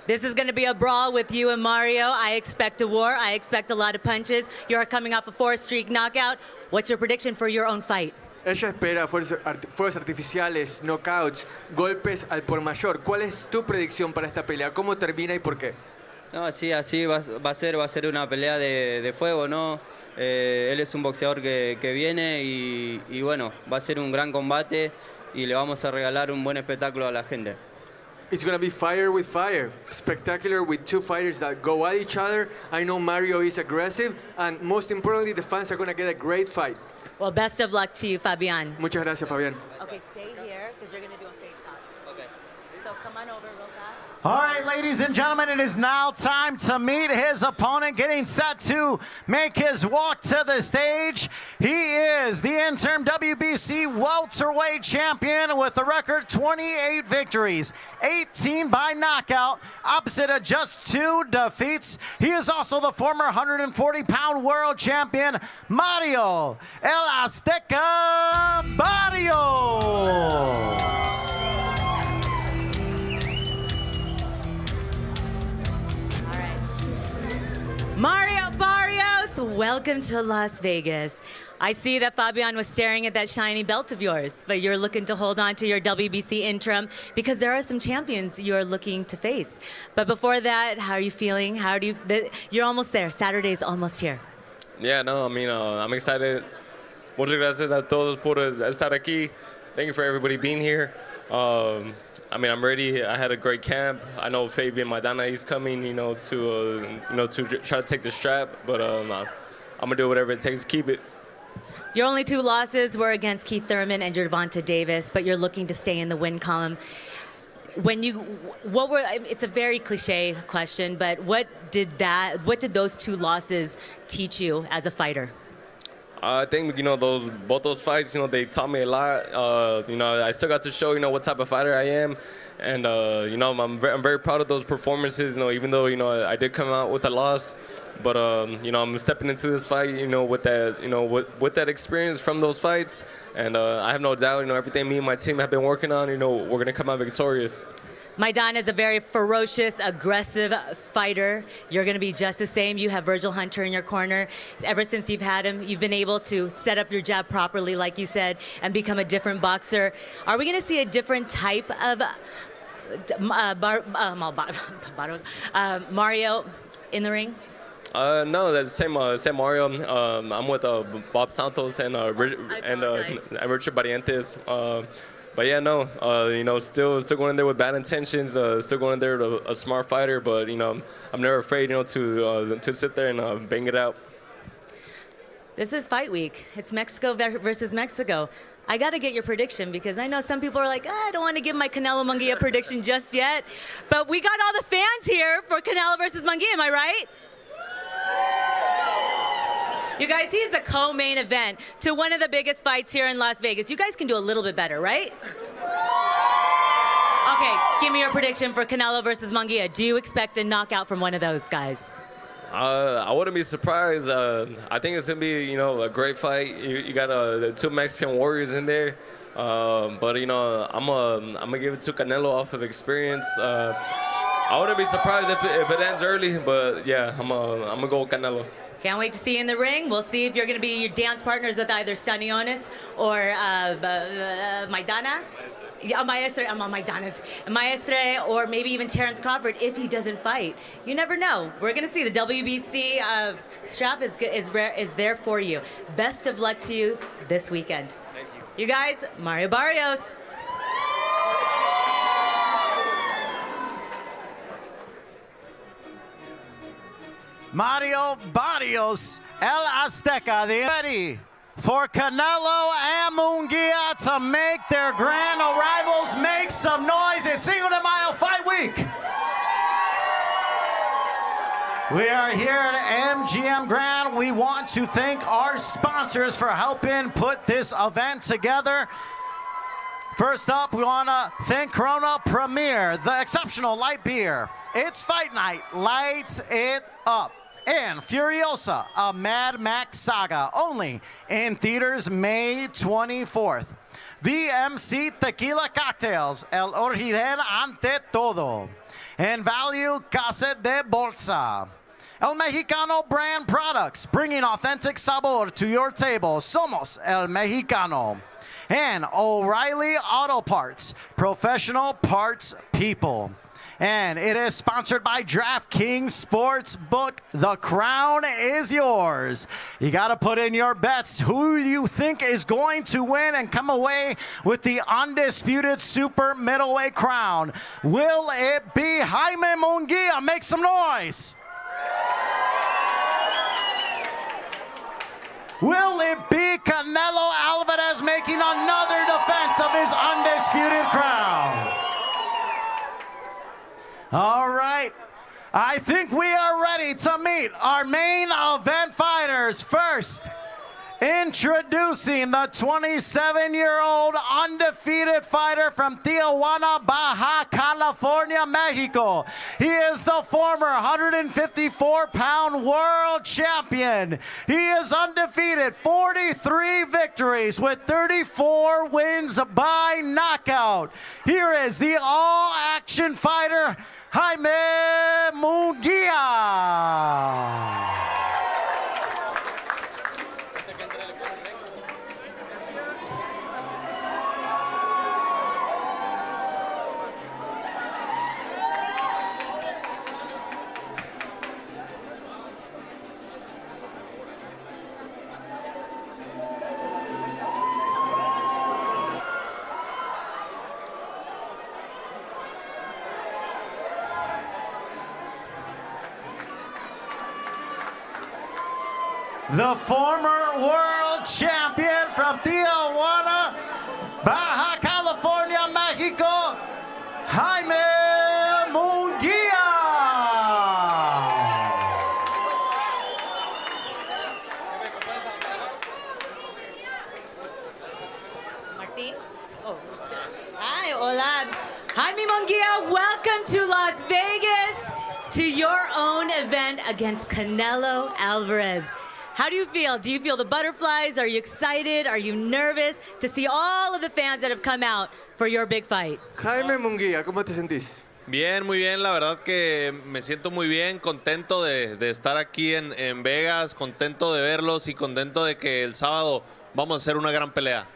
This is going to be a brawl with you and Mario. I expect a war. I expect a lot of punches. You're coming off a 4-streak knockout. What's your prediction for your own fight? Ella espera fuegos artificiales, knockouts, golpes al por mayor. ¿Cuál es tu predicción para esta pelea? ¿Cómo termina y por qué? No, sí, así va a ser una pelea de fuego, ¿no? Él es un boxeador que viene y bueno, va a ser un gran combate y le vamos a regalar un buen espectáculo a la gente. It's going to be fire with fire, spectacular with two fighters that go at each other. I know Mario is aggressive, and most importantly, the fans are going to get a great fight. Well, best of luck to you, Fabian. Muchas gracias, Fabián. Okay, stay here because you're going to do a face-off. Okay. So come on over real fast. All right, ladies and gentlemen, it is now time to meet his opponent, getting set to make his walk to the stage. He is the interim WBC welterweight champion with a record 28 victories, 18 by knockout, opposite of just 2 defeats. He is also the former 140-pound world champion, Mario El Azteca Barrios. Mario Barrios, welcome to Las Vegas. I see that Fabian was staring at that shiny belt of yours, but you're looking to hold on to your WBC interim because there are some champions you're looking to face. But before that, how are you feeling? You're almost there. Saturday's almost here. Yeah, no, I mean, I'm excited. Muchas gracias a todos por estar aquí. Thank you for everybody being here. I mean, I'm ready. I had a great camp. I know Fabian Maidana, he's coming, to try to take the strap. But I'm gonna do whatever it takes to keep it. Your only 2 losses were against Keith Thurman and Gervonta Davis, but you're looking to stay in the win column. It's a very cliche question, but what did those 2 losses teach you as a fighter? I think both those fights, they taught me a lot. I still got to show what type of fighter I am, and I'm very proud of those performances. Even though I did come out with a loss, but I'm stepping into this fight, with that with that experience from those fights, and I have no doubt, everything me and my team have been working on, we're gonna come out victorious. Maidana is a very ferocious, aggressive fighter. You're going to be just the same. You have Virgil Hunter in your corner. Ever since you've had him, you've been able to set up your jab properly, like you said, and become a different boxer. Are we going to see a different type of Mario in the ring? No, that's the same Mario. I'm with Bob Santos and Richard Barrientos. But yeah, no, still going in there with bad intentions, still going in there with a smart fighter, but I'm never afraid, to sit there and bang it out. This is fight week. It's Mexico versus Mexico. I got to get your prediction because I know some people are like, I don't want to give my Canelo Munguia prediction just yet, but we got all the fans here for Canelo versus Munguia. Am I right? You guys, he's the co-main event to one of the biggest fights here in Las Vegas. You guys can do a little bit better, right? Okay, give me your prediction for Canelo versus Munguia. Do you expect a knockout from one of those guys? I wouldn't be surprised. I think it's gonna be, a great fight. You got the 2 Mexican warriors in there, but I'm gonna give it to Canelo off of experience. I wouldn't be surprised if it ends early, but yeah, I'm gonna go with Canelo. Can't wait to see you in the ring. We'll see if you're going to be your dance partners with either Stanionis or Maidana. Yeah, Maestre, I'm on Maidana's. Maestre, or maybe even Terrence Crawford if he doesn't fight. You never know. We're going to see. The WBC strap is there for you. Best of luck to you this weekend. Thank you. You guys, Mario Barrios. Mario Barrios, El Azteca, ready for Canelo and Munguia to make their grand arrivals. Make some noise. It's Cinco de Mayo Fight Week. We are here at MGM Grand. We want to thank our sponsors for helping put this event together. First up, we want to thank Corona Premier, the exceptional light beer. It's fight night. Light it up. And Furiosa, a Mad Max saga, only in theaters May 24th. VMC Tequila Cocktails, El Origen Ante Todo. And Value Casa de Bolsa. El Mexicano brand products, bringing authentic sabor to your table. Somos El Mexicano. And O'Reilly Auto Parts, professional parts people. And it is sponsored by DraftKings Sportsbook. The crown is yours. You got to put in your bets. Who you think is going to win and come away with the undisputed super middleweight crown? Will it be Jaime Munguia? Make some noise. Will it be Canelo Alvarez making another defense of his undisputed crown? All right, I think we are ready to meet our main event fighters. First, introducing the 27-year-old undefeated fighter from Tijuana, Baja California, Mexico. He is the former 154-pound world champion. He is undefeated, 43 victories with 34 wins by knockout. Here is the all-action fighter, Jaime Munguia. the former world champion from Tijuana, Baja California, Mexico, Jaime Munguia. Martin? Oh, hi, hola. Jaime Munguia, welcome to Las Vegas to your own event against Canelo Alvarez. How do you feel? Do you feel the butterflies? Are you excited? Are you nervous to see all of the fans that have come out for your big fight? Jaime Munguia, ¿cómo te sentís? Bien, muy bien, la verdad que me siento muy bien, contento de estar aquí en Vegas, contento de verlos y contento de que el sábado vamos a hacer una gran pelea.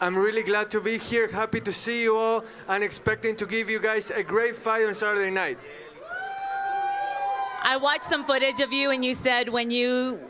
I'm really glad to be here, happy to see you all, and expecting to give you guys a great fight on Saturday night. I watched some footage of you, and you said when you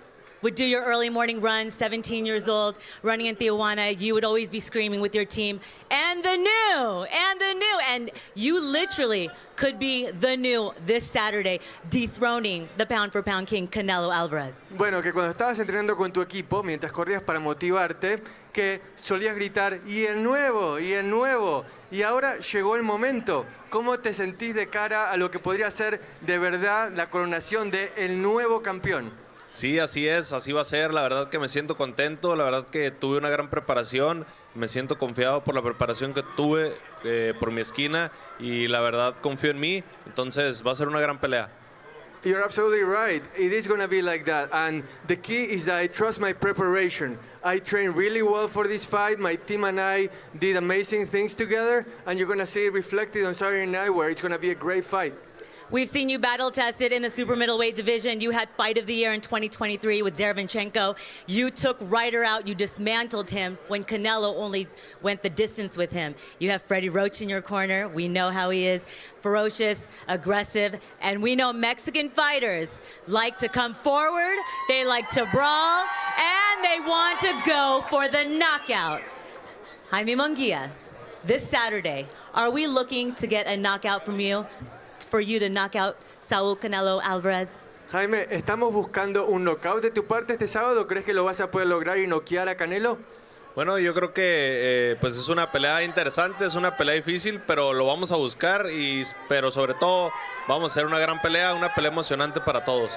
would do your early morning run, 17 years old, running in Tijuana, you would always be screaming with your team, and the new, and the new. And you literally could be the new this Saturday, dethroning the pound-for-pound king, Canelo Alvarez. Bueno, que cuando estabas entrenando con tu equipo, mientras corrías para motivarte, que solías gritar, y el nuevo, y el nuevo. Y ahora llegó el momento. ¿Cómo te sentís de cara a lo que podría ser de verdad la coronación de el nuevo campeón? Sí, así es, así va a ser. La verdad que me siento contento, la verdad que tuve una gran preparación, me siento confiado por la preparación que tuve por mi esquina y la verdad confío en mí, entonces va a ser una gran pelea. You're absolutely right. It is going to be like that. And the key is that I trust my preparation. I trained really well for this fight. My team and I did amazing things together. And you're going to see it reflected on Saturday night where it's going to be a great fight. We've seen you battle tested in the super middleweight division. You had fight of the year in 2023 with Derevyanchenko. You took Ryder out. You dismantled him when Canelo only went the distance with him. You have Freddie Roach in your corner. We know how he is. Ferocious, aggressive, and we know Mexican fighters like to come forward, they like to brawl, and they want to go for the knockout. Jaime Munguia, this Saturday, are we looking to get a knockout from you? For you to knock out Saúl Canelo Alvarez? Jaime, ¿estamos buscando un knockout de tu parte este sábado? ¿Crees que lo vas a poder lograr y noquear a Canelo? Bueno, yo creo que pues es una pelea interesante, es una pelea difícil, pero lo vamos a buscar, pero sobre todo vamos a hacer una gran pelea, una pelea emocionante para todos.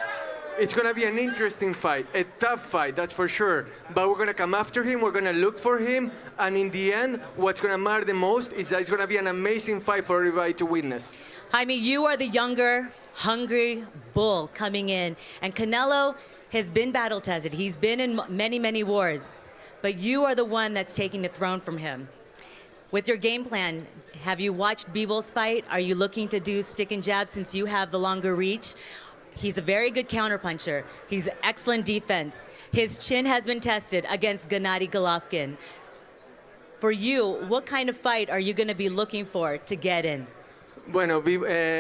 It's going to be an interesting fight, a tough fight, that's for sure. But we're going to come after him, we're going to look for him, and in the end, what's going to matter the most is that it's going to be an amazing fight for everybody to witness. Jaime, you are the younger, hungry bull coming in, and Canelo has been battle tested. He's been in many, many wars, but you are the one that's taking the throne from him. With your game plan, have you watched Bivol fight? Are you looking to do stick and jab since you have the longer reach? He's a very good counterpuncher. He's excellent defense. His chin has been tested against Gennady Golovkin. For you, what kind of fight are you going to be looking for to get in? Bueno,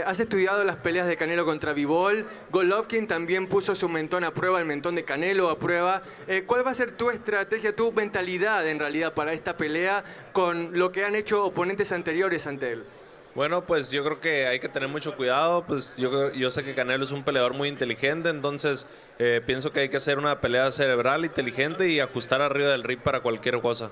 has estudiado las peleas de Canelo contra Bivol. Golovkin también puso su mentón a prueba, el mentón de Canelo a prueba. ¿Cuál va a ser tu estrategia, tu mentalidad en realidad para esta pelea con lo que han hecho oponentes anteriores ante él? Bueno, pues yo creo que hay que tener mucho cuidado, pues yo sé que Canelo es un peleador muy inteligente, entonces pienso que hay que hacer una pelea cerebral, inteligente y ajustar arriba del ring para cualquier cosa.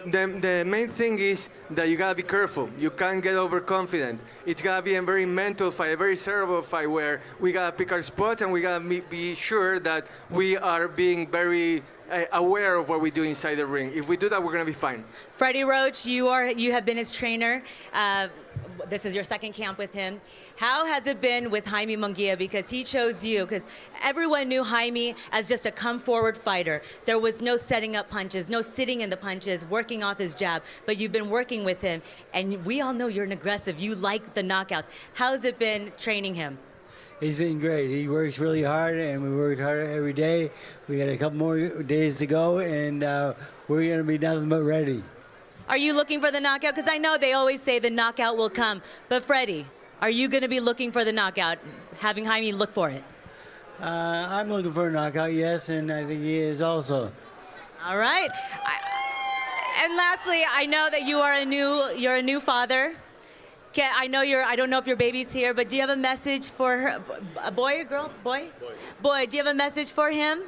The main thing is that you gotta be careful. You can't get overconfident. It's gotta be a very mental fight, a very cerebral fight where we gotta pick our spots and we gotta be sure that we are being very aware of what we do inside the ring. If we do that, we're gonna be fine. Freddie Roach, you have been his trainer. This is your second camp with him. How has it been with Jaime Munguia? Because he chose you, because everyone knew Jaime as just a come-forward fighter. There was no setting up punches, no sitting in the punches, working off his jab. But you've been working with him, and we all know you're an aggressive. You like the knockouts. How's it been training him? He's been great. He works really hard, and we work hard every day. We got a couple more days to go, and we're going to be nothing but ready. Are you looking for the knockout? Because I know they always say the knockout will come. But Freddie, are you going to be looking for the knockout, having Jaime look for it? I'm looking for a knockout, yes, and I think he is also. All right. And lastly, I know that you're a new father. I don't know if your baby's here, but do you have a message for her? A boy or girl? Boy? Boy, do you have a message for him?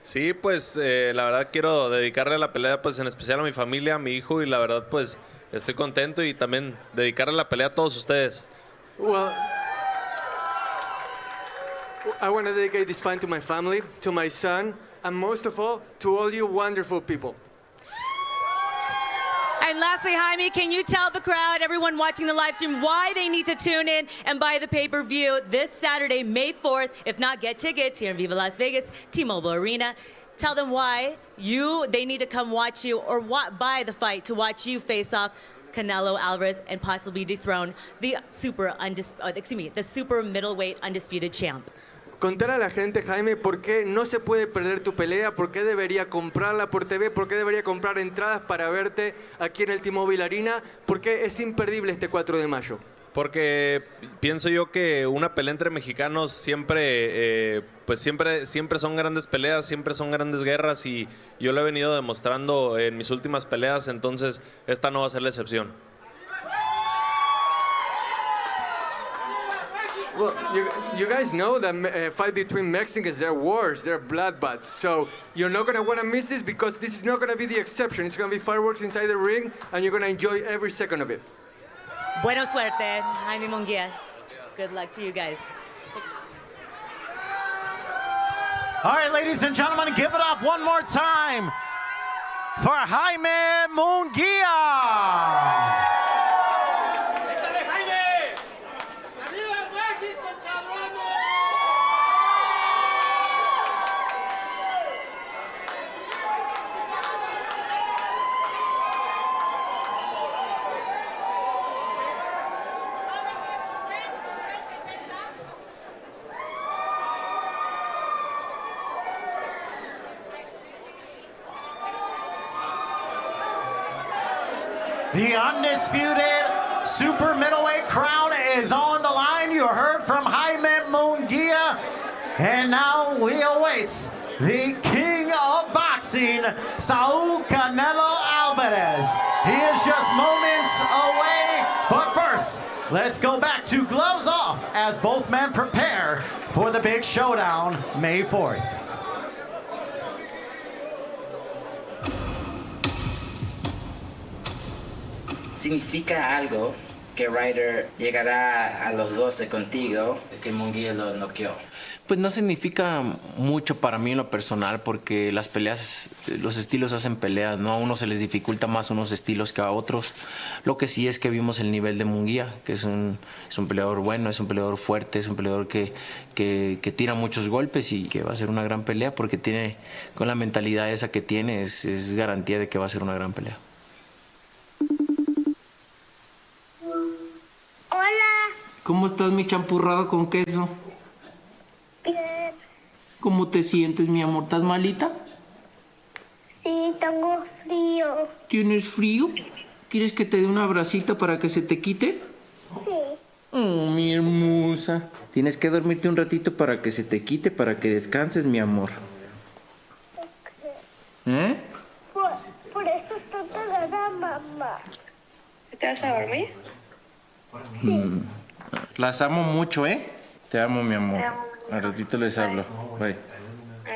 Sí, pues la verdad quiero dedicarle la pelea pues en especial a mi familia, a mi hijo y la verdad pues estoy contento y también dedicarle la pelea a todos ustedes. Well, I want to dedicate this fight to my family, to my son, and most of all, to all you wonderful people. And lastly, Jaime, can you tell the crowd, everyone watching the live stream, why they need to tune in and buy the pay-per-view this Saturday, May 4th? If not, get tickets here in Viva Las Vegas, T-Mobile Arena. Tell them why they need to come watch you or buy the fight to watch you face off Canelo Alvarez and possibly dethrone the super middleweight undisputed champ. Contar a la gente, Jaime, por qué no se puede perder tu pelea, por qué debería comprarla por TV, por qué debería comprar entradas para verte aquí en el T-Mobile Arena, por qué es imperdible este 4 de mayo. Porque pienso yo que una pelea entre mexicanos siempre son grandes peleas, siempre son grandes guerras y yo lo he venido demostrando en mis últimas peleas, entonces esta no va a ser la excepción. Well, you guys know that fight between Mexicans, they're wars, they're bloodbaths. So you're not going to want to miss this because this is not going to be the exception. It's going to be fireworks inside the ring and you're going to enjoy every second of it. Buena suerte, Jaime Munguia. Good luck to you guys. All right, ladies and gentlemen, give it up one more time for Jaime Munguia. The undisputed super middleweight crown is on the line. You heard from Jaime Munguia. And now we await the king of boxing, Saul Canelo Alvarez. He is just moments away. But first, let's go back to gloves off as both men prepare for the big showdown May 4th. ¿Significa algo que Ryder llegará a los 12 contigo, que Munguia lo noqueó? Pues no significa mucho para mí en lo personal porque las peleas, los estilos hacen peleas, ¿no? A unos se les dificulta más unos estilos que a otros. Lo que sí es que vimos el nivel de Munguia, que es un peleador bueno, es un peleador fuerte, es un peleador que tira muchos golpes y que va a ser una gran pelea porque tiene, con la mentalidad esa que tiene, es garantía de que va a ser una gran pelea. ¿Cómo estás, mi champurrado con queso? Bien. ¿Cómo te sientes, mi amor? ¿Estás malita? Sí, tengo frío. ¿Tienes frío? ¿Quieres que te dé un abracito para que se te quite? Sí. Oh, mi hermosa. Tienes que dormirte un ratito para que se te quite, para que descanses, mi amor. Okay. Por eso estoy pegada, mamá. ¿Te vas a dormir? Sí. Las amo mucho, ¿eh? Te amo, mi amor. Te amo. Al ratito les hablo. Bye.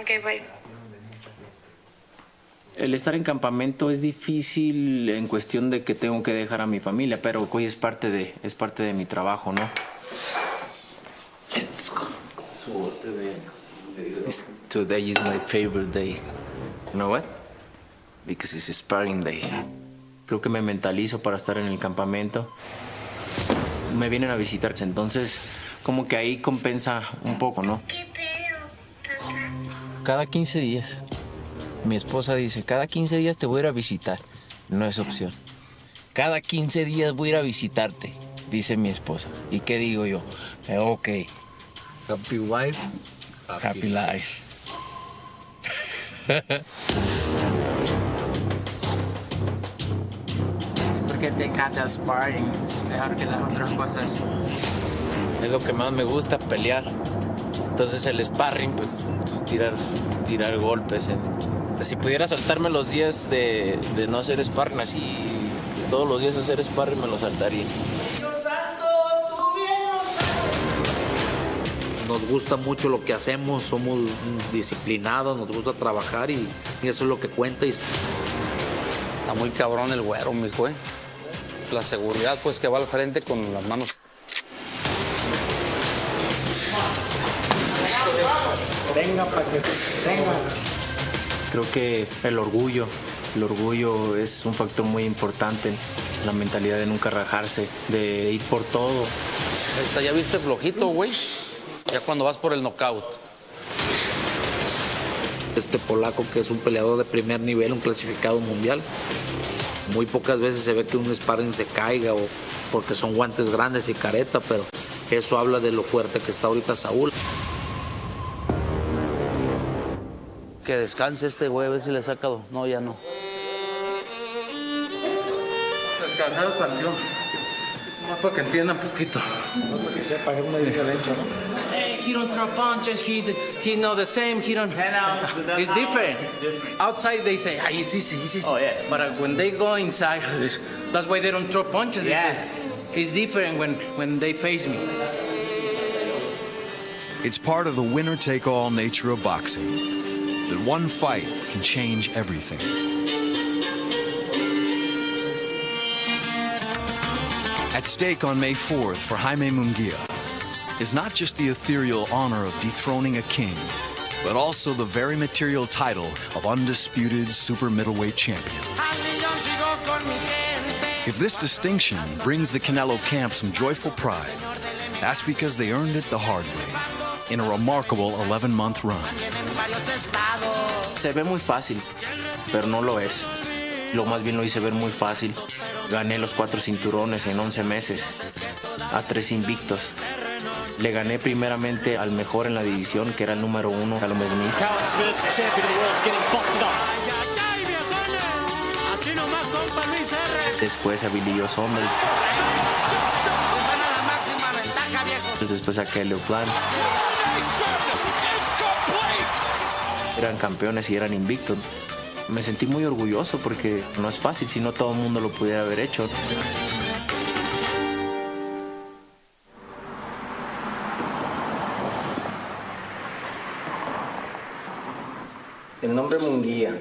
Ok, bye. El estar en campamento es difícil en cuestión de que tengo que dejar a mi familia, pero hoy es parte de mi trabajo, ¿no? Today is my favorite day. You know what? Because it's a sparring day. Creo que me mentalizo para estar en el campamento. Me vienen a visitar, entonces como que ahí compensa un poco, ¿no? ¿Qué pedo, papá? Cada 15 días. Mi esposa dice, cada 15 días te voy a ir a visitar. No es opción. Cada 15 días voy a ir a visitarte, dice mi esposa. ¿Y qué digo yo? Ok. Happy wife, happy life. ¿Por qué te encanta el sparring mejor que las otras cosas? Es lo que más me gusta, pelear. Entonces el sparring, pues tirar golpes. Si pudiera saltarme los días de no hacer sparring, así todos los días de hacer sparring me lo saltaría. Nos gusta mucho lo que hacemos, somos disciplinados, nos gusta trabajar y eso es lo que cuenta. Está muy cabrón el güero, mijo, La seguridad, pues, que va al frente con las manos. Venga, para que venga. Creo que el orgullo es un factor muy importante. La mentalidad de nunca rajarse, de ir por todo. Ya viste flojito, güey. Ya cuando vas por el knockout. Este polaco que es un peleador de primer nivel, un clasificado mundial. Muy pocas veces se ve que un sparring se caiga o porque son guantes grandes y careta, pero eso habla de lo fuerte que está ahorita Saúl. Que descanse este güey, a ver si le saca. No, ya no. Descansado partió. Más para que entienda un poquito. No para que sepa que es una violencia, ¿no? Hey, he don't throw punches. He's not the same. He don't. It's different. Outside they say, it's easy, it's easy. Oh, yes. But when they go inside, that's why they don't throw punches. Yes. It's different when they face me. It's part of the winner-take-all nature of boxing, that one fight can change everything. At stake on May 4th for Jaime Munguia is not just the ethereal honor of dethroning a king, but also the very material title of undisputed super middleweight champion. If this distinction brings the Canelo camp some joyful pride, that's because they earned it the hard way in a remarkable 11-month run. Se ve muy fácil, pero no lo es. Lo más bien lo hice ver muy fácil. Gané los 4 cinturones en 11 meses, a 3 invictos. Le gané primeramente al mejor en la división, que era el número 1, Callum Smith. Después a Billy Joe Saunders. Después a Kelly O'Plan. Eran campeones y eran invictos. Me sentí muy orgulloso porque no es fácil, si no todo el mundo lo pudiera haber hecho. El nombre Munguia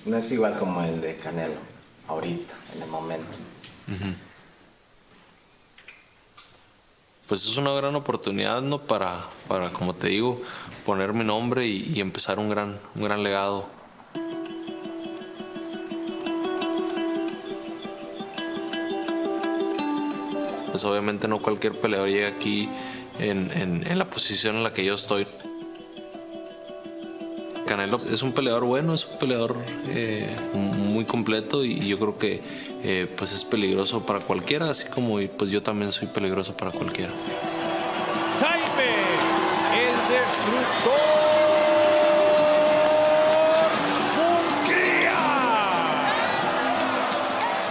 no es igual como el de Canelo, ahorita, en el momento. Pues es una gran oportunidad, ¿no? Para como te digo, poner mi nombre y empezar un gran legado. Pues obviamente no cualquier peleador llega aquí en la posición en la que yo estoy. Canelo es un peleador bueno, es un peleador muy completo y yo creo que pues es peligroso para cualquiera, así como pues yo también soy peligroso para cualquiera. Jaime, el destructor Munguia.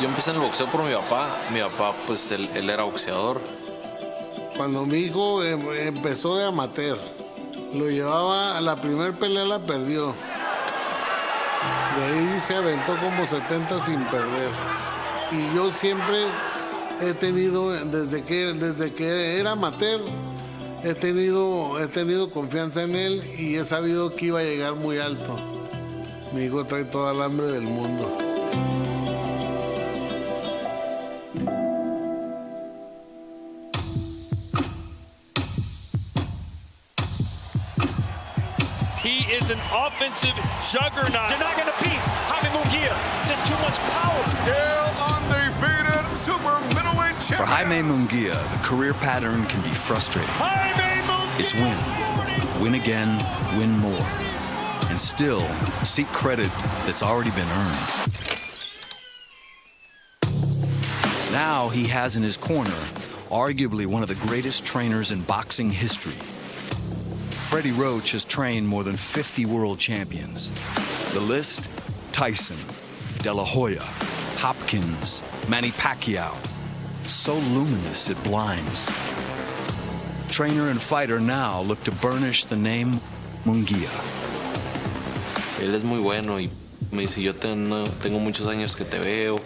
Yo empecé en el boxeo por mi papá. Mi papá, pues él era boxeador. Cuando mi hijo empezó de amateur, lo llevaba a la primera pelea, la perdió. De ahí se aventó como 70 sin perder. Y yo siempre he tenido, desde que era amateur, he tenido confianza en él y he sabido que iba a llegar muy alto. Mi hijo trae toda el hambre del mundo. He is an offensive juggernaut. You're not going to beat Jaime Munguia. Just too much power. Still undefeated super middleweight champion. For Jaime Munguia, the career pattern can be frustrating. Jaime Munguia. It's win again, win more, and still seek credit that's already been earned. Now he has in his corner arguably one of the greatest trainers in boxing history. Freddie Roach has trained more than 50 world champions. The list: Tyson, De La Hoya, Hopkins, Manny Pacquiao. So luminous it blinds. Trainer and fighter now look to burnish the name Munguia. Él es muy bueno y me dice, yo tengo muchos años que te veo,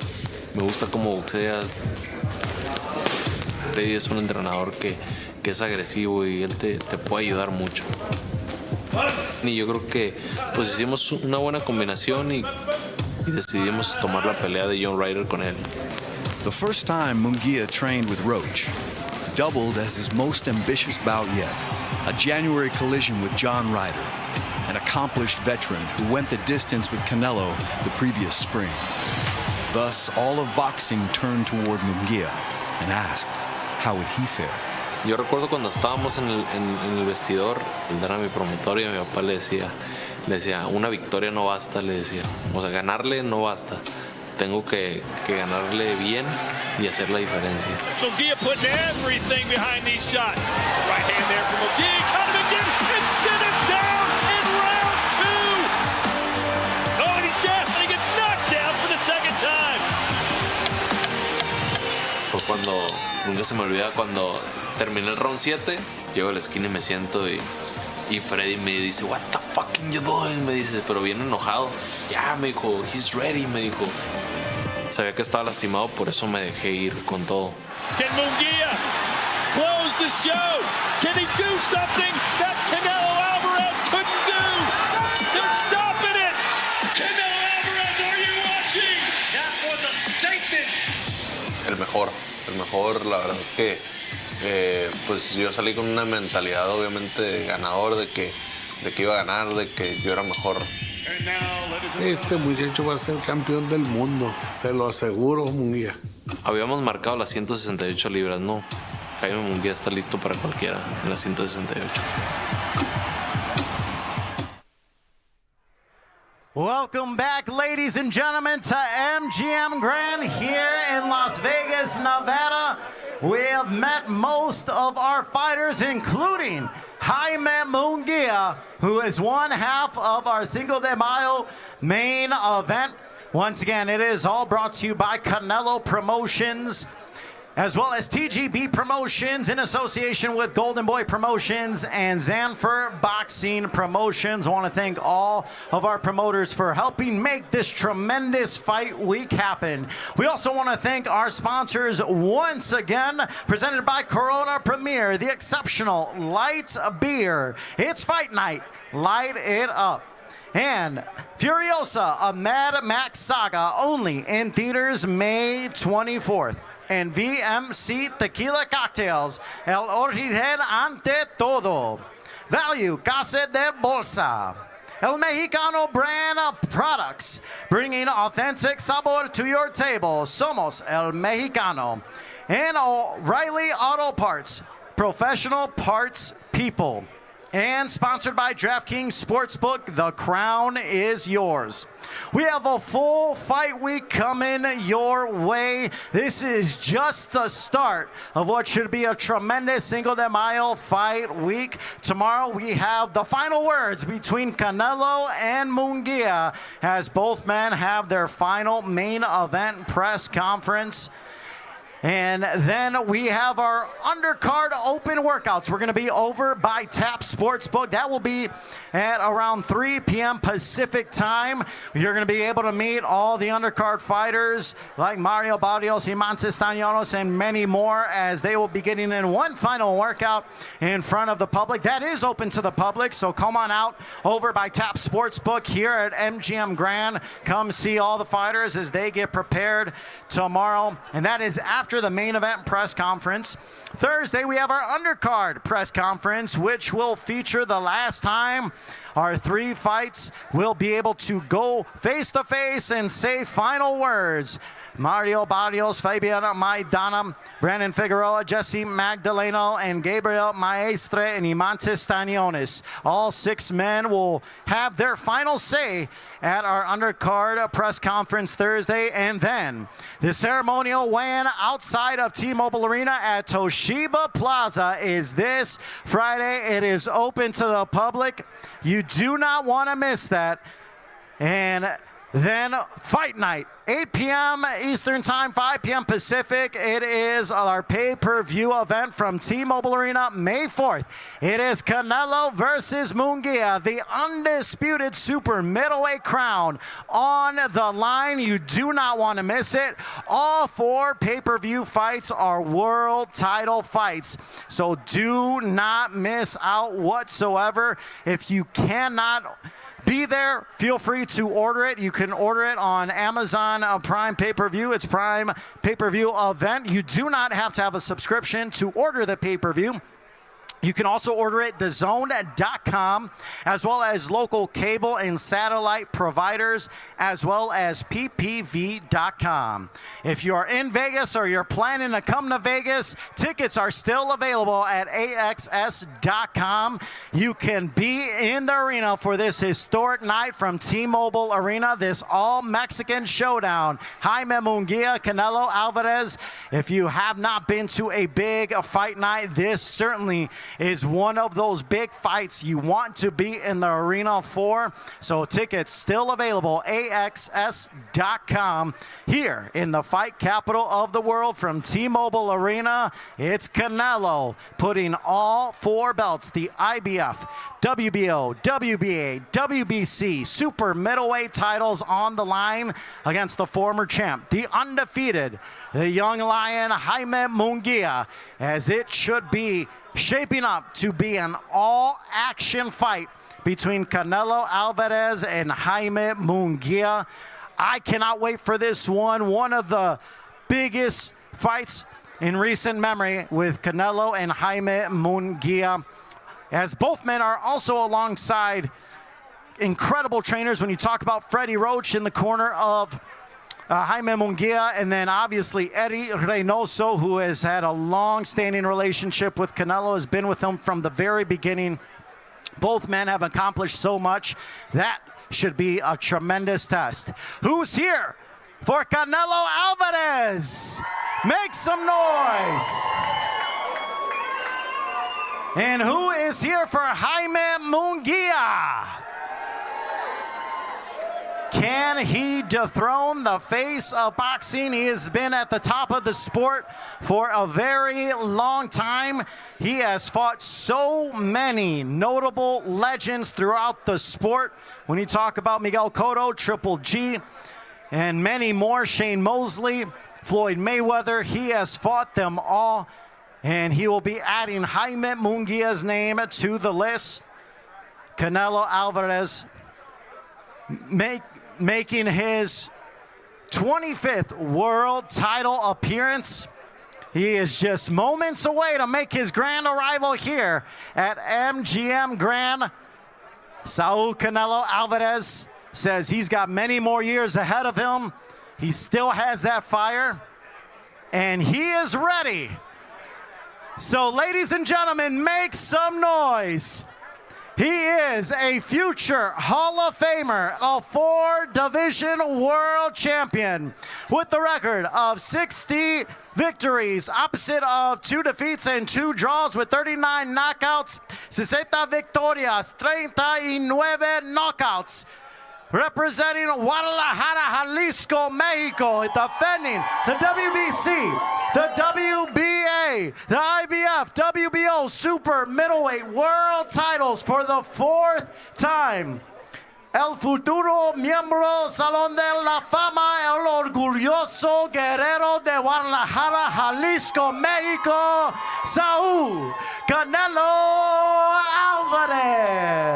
me gusta cómo boxeas. Freddy es un entrenador que que es agresivo y él te puede ayudar mucho. Y yo creo que pues hicimos una buena combinación y decidimos tomar la pelea de John Ryder con él. The first time Munguia trained with Roach doubled as his most ambitious bout yet, a January collision with John Ryder, an accomplished veteran who went the distance with Canelo the previous spring. Thus, all of boxing turned toward Munguia and asked, how would he fare? Yo recuerdo cuando estábamos en el vestidor, era mi promotor y a mi papá le decía, una victoria no basta, le decía, o sea, ganarle no basta, tengo que ganarle bien y hacer la diferencia. Munguia putting everything behind these shots. Right hand there from Munguia, cut him again and sent him down in round 2. Oh, and he's down, and he gets knocked down for the second time. Fue cuando, nunca se me olvida cuando terminé el round 7, llego a la esquina y me siento y Freddy me dice, what the fuck are you doing? Me dice, pero bien enojado. Ya, me dijo, he's ready, me dijo. Sabía que estaba lastimado, por eso me dejé ir con todo. Can Munguia close the show? Can he do something that Canelo Alvarez couldn't do? They're stopping it! Canelo Alvarez, are you watching? That was a statement! El mejor, la verdad que pues yo salí con una mentalidad obviamente de ganador, de que iba a ganar, de que yo era mejor. Este muchacho va a ser campeón del mundo, te lo aseguro, Munguia. Habíamos marcado las 168 libras, ¿no? Jaime Munguia está listo para cualquiera en las 168. Welcome back, ladies and gentlemen, to MGM Grand here in Las Vegas, Nevada. We have met most of our fighters, including Jaime Munguia, who is one half of our Cinco de Mayo main event. Once again, it is all brought to you by Canelo Promotions, as well as TGB Promotions in association with Golden Boy Promotions and Zanfer Boxing Promotions. I want to thank all of our promoters for helping make this tremendous fight week happen. We also want to thank our sponsors once again, presented by Corona Premier, the exceptional light beer. It's fight night. Light it up. And Furiosa, a Mad Max saga, only in theaters May 24th. And VMC Tequila Cocktails, el origen ante todo. Value, Casa de Bolsa. El Mexicano brand of products, bringing authentic sabor to your table. Somos El Mexicano. And O'Reilly Auto Parts, professional parts people. And sponsored by DraftKings Sportsbook, the crown is yours. We have a full fight week coming your way. This is just the start of what should be a tremendous Cinco de Mayo fight week. Tomorrow we have the final words between Canelo and Munguia as both men have their final main event press conference. And then we have our undercard open workouts. We're going to be over by Tap Sportsbook. That will be at around 3 p.m. Pacific time. You're going to be able to meet all the undercard fighters like Mario Barrios, Jimenez Stañones, and many more as they will be getting in one final workout in front of the public. That is open to the public, so come on out over by Tap Sportsbook here at MGM Grand. Come see all the fighters as they get prepared tomorrow. And that is after the main event press conference. Thursday, we have our undercard press conference, which will feature the last time our three fights will be able to go face-to-face and say final words. Mario Barrios, Fabian Maidana, Brandon Figueroa, Jesse Magdaleno, and Gabriel Maestre and Jimenez Stañones. All six men will have their final say at our undercard press conference Thursday. And then the ceremonial weigh-in outside of T-Mobile Arena at Toshiba Plaza is this Friday. It is open to the public. You do not want to miss that. And Then Fight Night, 8 p.m. Eastern Time, 5 p.m. Pacific. It is our pay-per-view event from T-Mobile Arena, May 4th. It is Canelo versus Munguia, the undisputed super middleweight crown on the line. You do not want to miss it. All 4 pay-per-view fights are world title fights, so do not miss out whatsoever. If you cannot be there, feel free to order it. You can order it on Amazon Prime Pay-Per-View. It's Prime Pay-Per-View event. You do not have to have a subscription to order the pay-per-view. You can also order it DAZN.com, as well as local cable and satellite providers, as well as PPV.com. If you are in Vegas or you're planning to come to Vegas, tickets are still available at AXS.com. You can be in the arena for this historic night from T-Mobile Arena, this all-Mexican showdown. Jaime Munguia, Canelo Alvarez. If you have not been to a big fight night, this certainly is one of those big fights you want to be in the arena for. So tickets still available, AXS.com. Here in the fight capital of the world from T-Mobile Arena, it's Canelo putting all 4 belts, the IBF, WBO, WBA, WBC, super middleweight titles on the line against the former champ, the undefeated, the young lion, Jaime Munguia, as it should be shaping up to be an all-action fight between Canelo Alvarez and Jaime Munguia. I cannot wait for this one of the biggest fights in recent memory with Canelo and Jaime Munguia, as both men are also alongside incredible trainers. When you talk about Freddie Roach in the corner of Jaime Munguia, and then obviously Eddie Reynoso, who has had a long-standing relationship with Canelo, has been with him from the very beginning. Both men have accomplished so much. That should be a tremendous test. Who's here for Canelo Alvarez? Make some noise. And who is here for Jaime Munguia? Can he dethrone the face of boxing? He has been at the top of the sport for a very long time. He has fought so many notable legends throughout the sport. When you talk about Miguel Cotto, Triple G, and many more, Shane Mosley, Floyd Mayweather, he has fought them all, and he will be adding Jaime Munguia's name to the list. Canelo Alvarez making his 25th world title appearance. He is just moments away to make his grand arrival here at MGM Grand. Saul Canelo Alvarez says he's got many more years ahead of him. He still has that fire, and he is ready. So, ladies and gentlemen, make some noise. He is a future Hall of Famer, a 4-division world champion with the record of 60 victories, opposite of 2 defeats and 2 draws, with 39 knockouts, 60 victorias, 39 knockouts. Representing Guadalajara, Jalisco, Mexico, defending the WBC, the WBA, the IBF, WBO Super Middleweight World titles for the 4th time. El futuro miembro Salón de la Fama, el orgulloso guerrero de Guadalajara, Jalisco, México, Saúl Canelo Alvarez.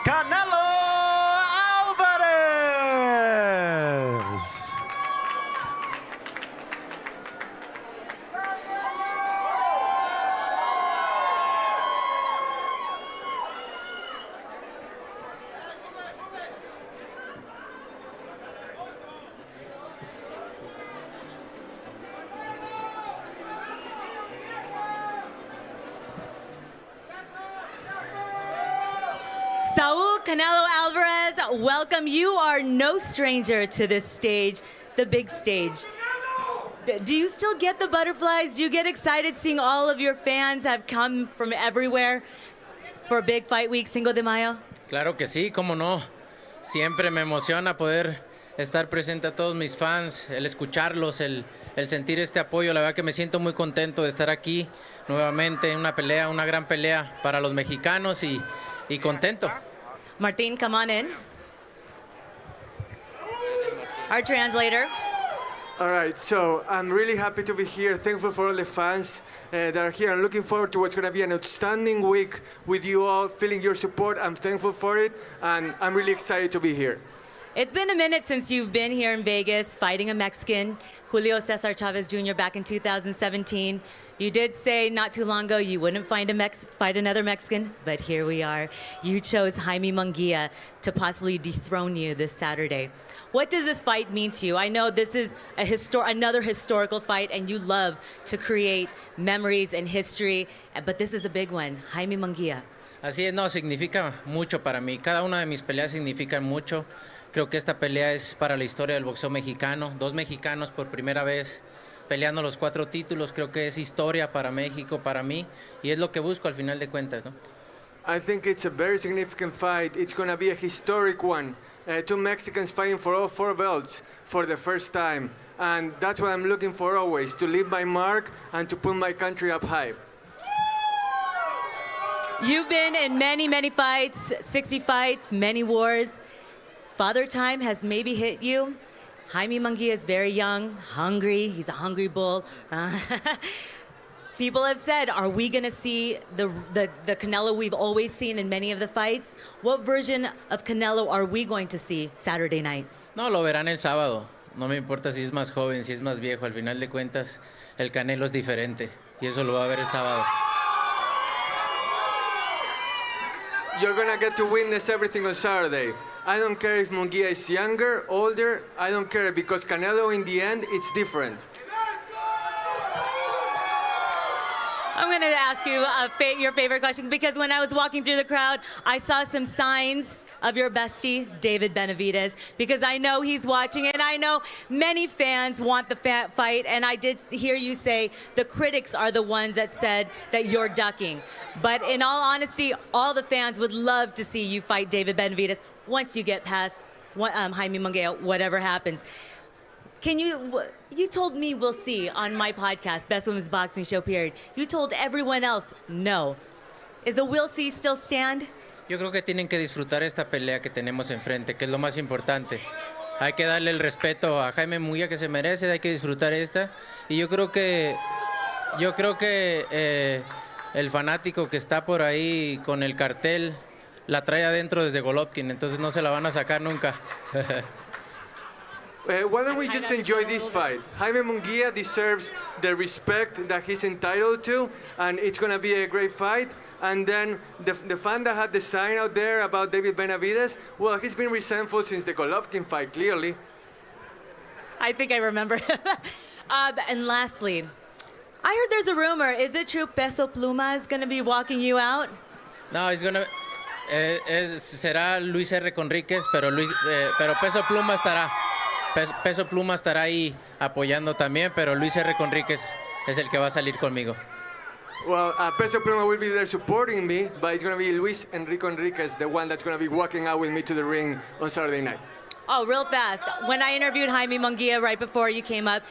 Canelo Alvarez. Saul Canelo Alvarez, welcome. You are no stranger to this stage, the big stage. Do you still get the butterflies? Do you get excited seeing all of your fans have come from everywhere for a big fight week, Cinco de Mayo? Claro que sí, cómo no. Siempre me emociona poder estar presente a todos mis fans, el escucharlos, el sentir este apoyo. La verdad que me siento muy contento de estar aquí nuevamente en una pelea, una gran pelea para los mexicanos y contento. Martin, come on in. Our translator. All right, so I'm really happy to be here. Thankful for all the fans that are here. I'm looking forward to what's going to be an outstanding week with you all, feeling your support. I'm thankful for it, and I'm really excited to be here. It's been a minute since you've been here in Vegas fighting a Mexican, Julio Cesar Chavez Jr. back in 2017. You did say not too long ago you wouldn't fight another Mexican, but here we are. You chose Jaime Munguia to possibly dethrone you this Saturday. What does this fight mean to you? I know this is another historical fight, and you love to create memories and history, but this is a big one. Jaime Munguia. Así es, no, significa mucho para mí. Cada una de mis peleas significan mucho. Creo que esta pelea es para la historia del boxeo mexicano. Dos mexicanos por primera vez peleando los 4 títulos. Creo que es historia para México, para mí, y es lo que busco al final de cuentas, ¿no? I think it's a very significant fight. It's going to be a historic one. 2 Mexicans fighting for all 4 belts for the first time. And that's what I'm looking for always, to leave my mark and to put my country up high. You've been in many, many fights, 60 fights, many wars. Father time has maybe hit you. Jaime Munguia is very young, hungry. He's a hungry bull. People have said, are we going to see the Canelo we've always seen in many of the fights? What version of Canelo are we going to see Saturday night? No, lo verán el sábado. No me importa si es más joven, si es más viejo. Al final de cuentas, el Canelo es diferente. Y eso lo va a ver el sábado. You're going to get to witness everything on Saturday. I don't care if Munguia is younger, older. I don't care, because Canelo, in the end, it's different. I'm going to ask you your favorite question, because when I was walking through the crowd, I saw some signs of your bestie, David Benavidez, because I know he's watching, and I know many fans want the fight, and I did hear you say the critics are the ones that said that you're ducking. But in all honesty, all the fans would love to see you fight David Benavidez once you get past Jaime Munguia, whatever happens. You told me we'll see on my podcast, Best Women's Boxing Show, period. You told everyone else no. Is a we'll see still stand? Yo creo que tienen que disfrutar esta pelea que tenemos enfrente, que es lo más importante. Hay que darle el respeto a Jaime Munguia que se merece, hay que disfrutar esta. Y yo creo que el fanático que está por ahí con el cartel la trae adentro desde Golovkin, entonces no se la van a sacar nunca. Why don't we just enjoy this fight? Jaime Munguia deserves the respect that he's entitled to, and it's going to be a great fight. And then the fan that had the sign out there about David Benavidez, well, he's been resentful since the Golovkin fight, clearly. I think I remember. And lastly, I heard there's a rumor. Is it true Peso Pluma is going to be walking you out? No, será Luis R. Conríquez, pero Peso Pluma estará. Peso Pluma estará ahí apoyando también, pero Luis R. Conríquez es el que va a salir conmigo. Well, Peso Pluma will be there supporting me, but it's going to be Luis Enrique Enriquez, the one that's going to be walking out with me to the ring on Saturday night. Oh, real fast. When I interviewed Jaime Munguia right before you came up,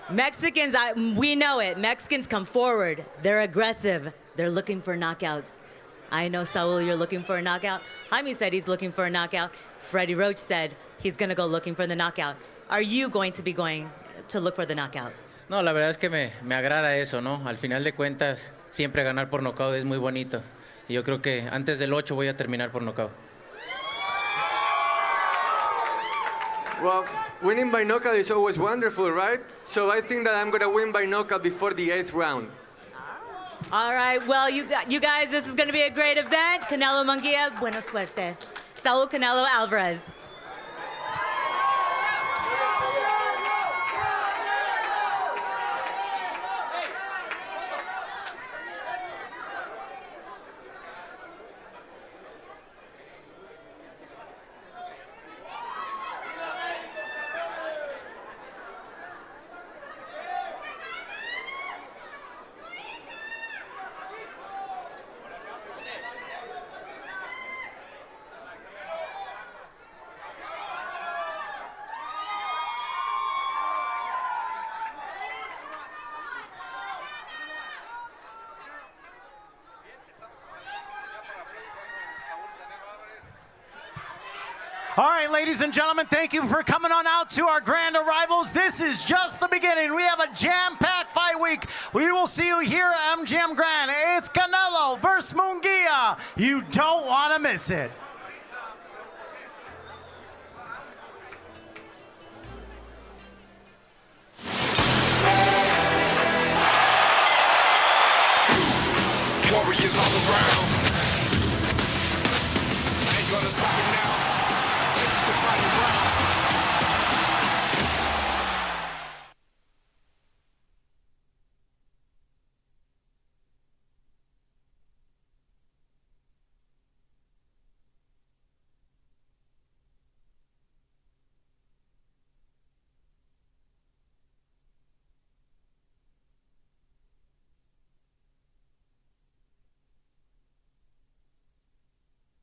Mexicans, we know it. Mexicans come forward. They're aggressive. They're looking for knockouts. I know, Saul, you're looking for a knockout. Jaime said he's looking for a knockout. Freddie Roach said he's going to go looking for the knockout. Are you going to be going to look for the knockout? No, la verdad es que me agrada eso, ¿no? Al final de cuentas, siempre ganar por nocaut es muy bonito. Y yo creo que antes del 8 voy a terminar por nocaut. Well, winning by knockout is always wonderful, right? So I think that I'm going to win by knockout before the 8th round. All right, well, you guys, this is going to be a great event. Canelo Munguia, buena suerte. Salud, Canelo Alvarez. All right, ladies and gentlemen, thank you for coming on out to our grand arrivals. This is just the beginning. We have a jam-packed fight week. We will see you here at MGM Grand. It's Canelo versus Munguia. You don't want to miss it.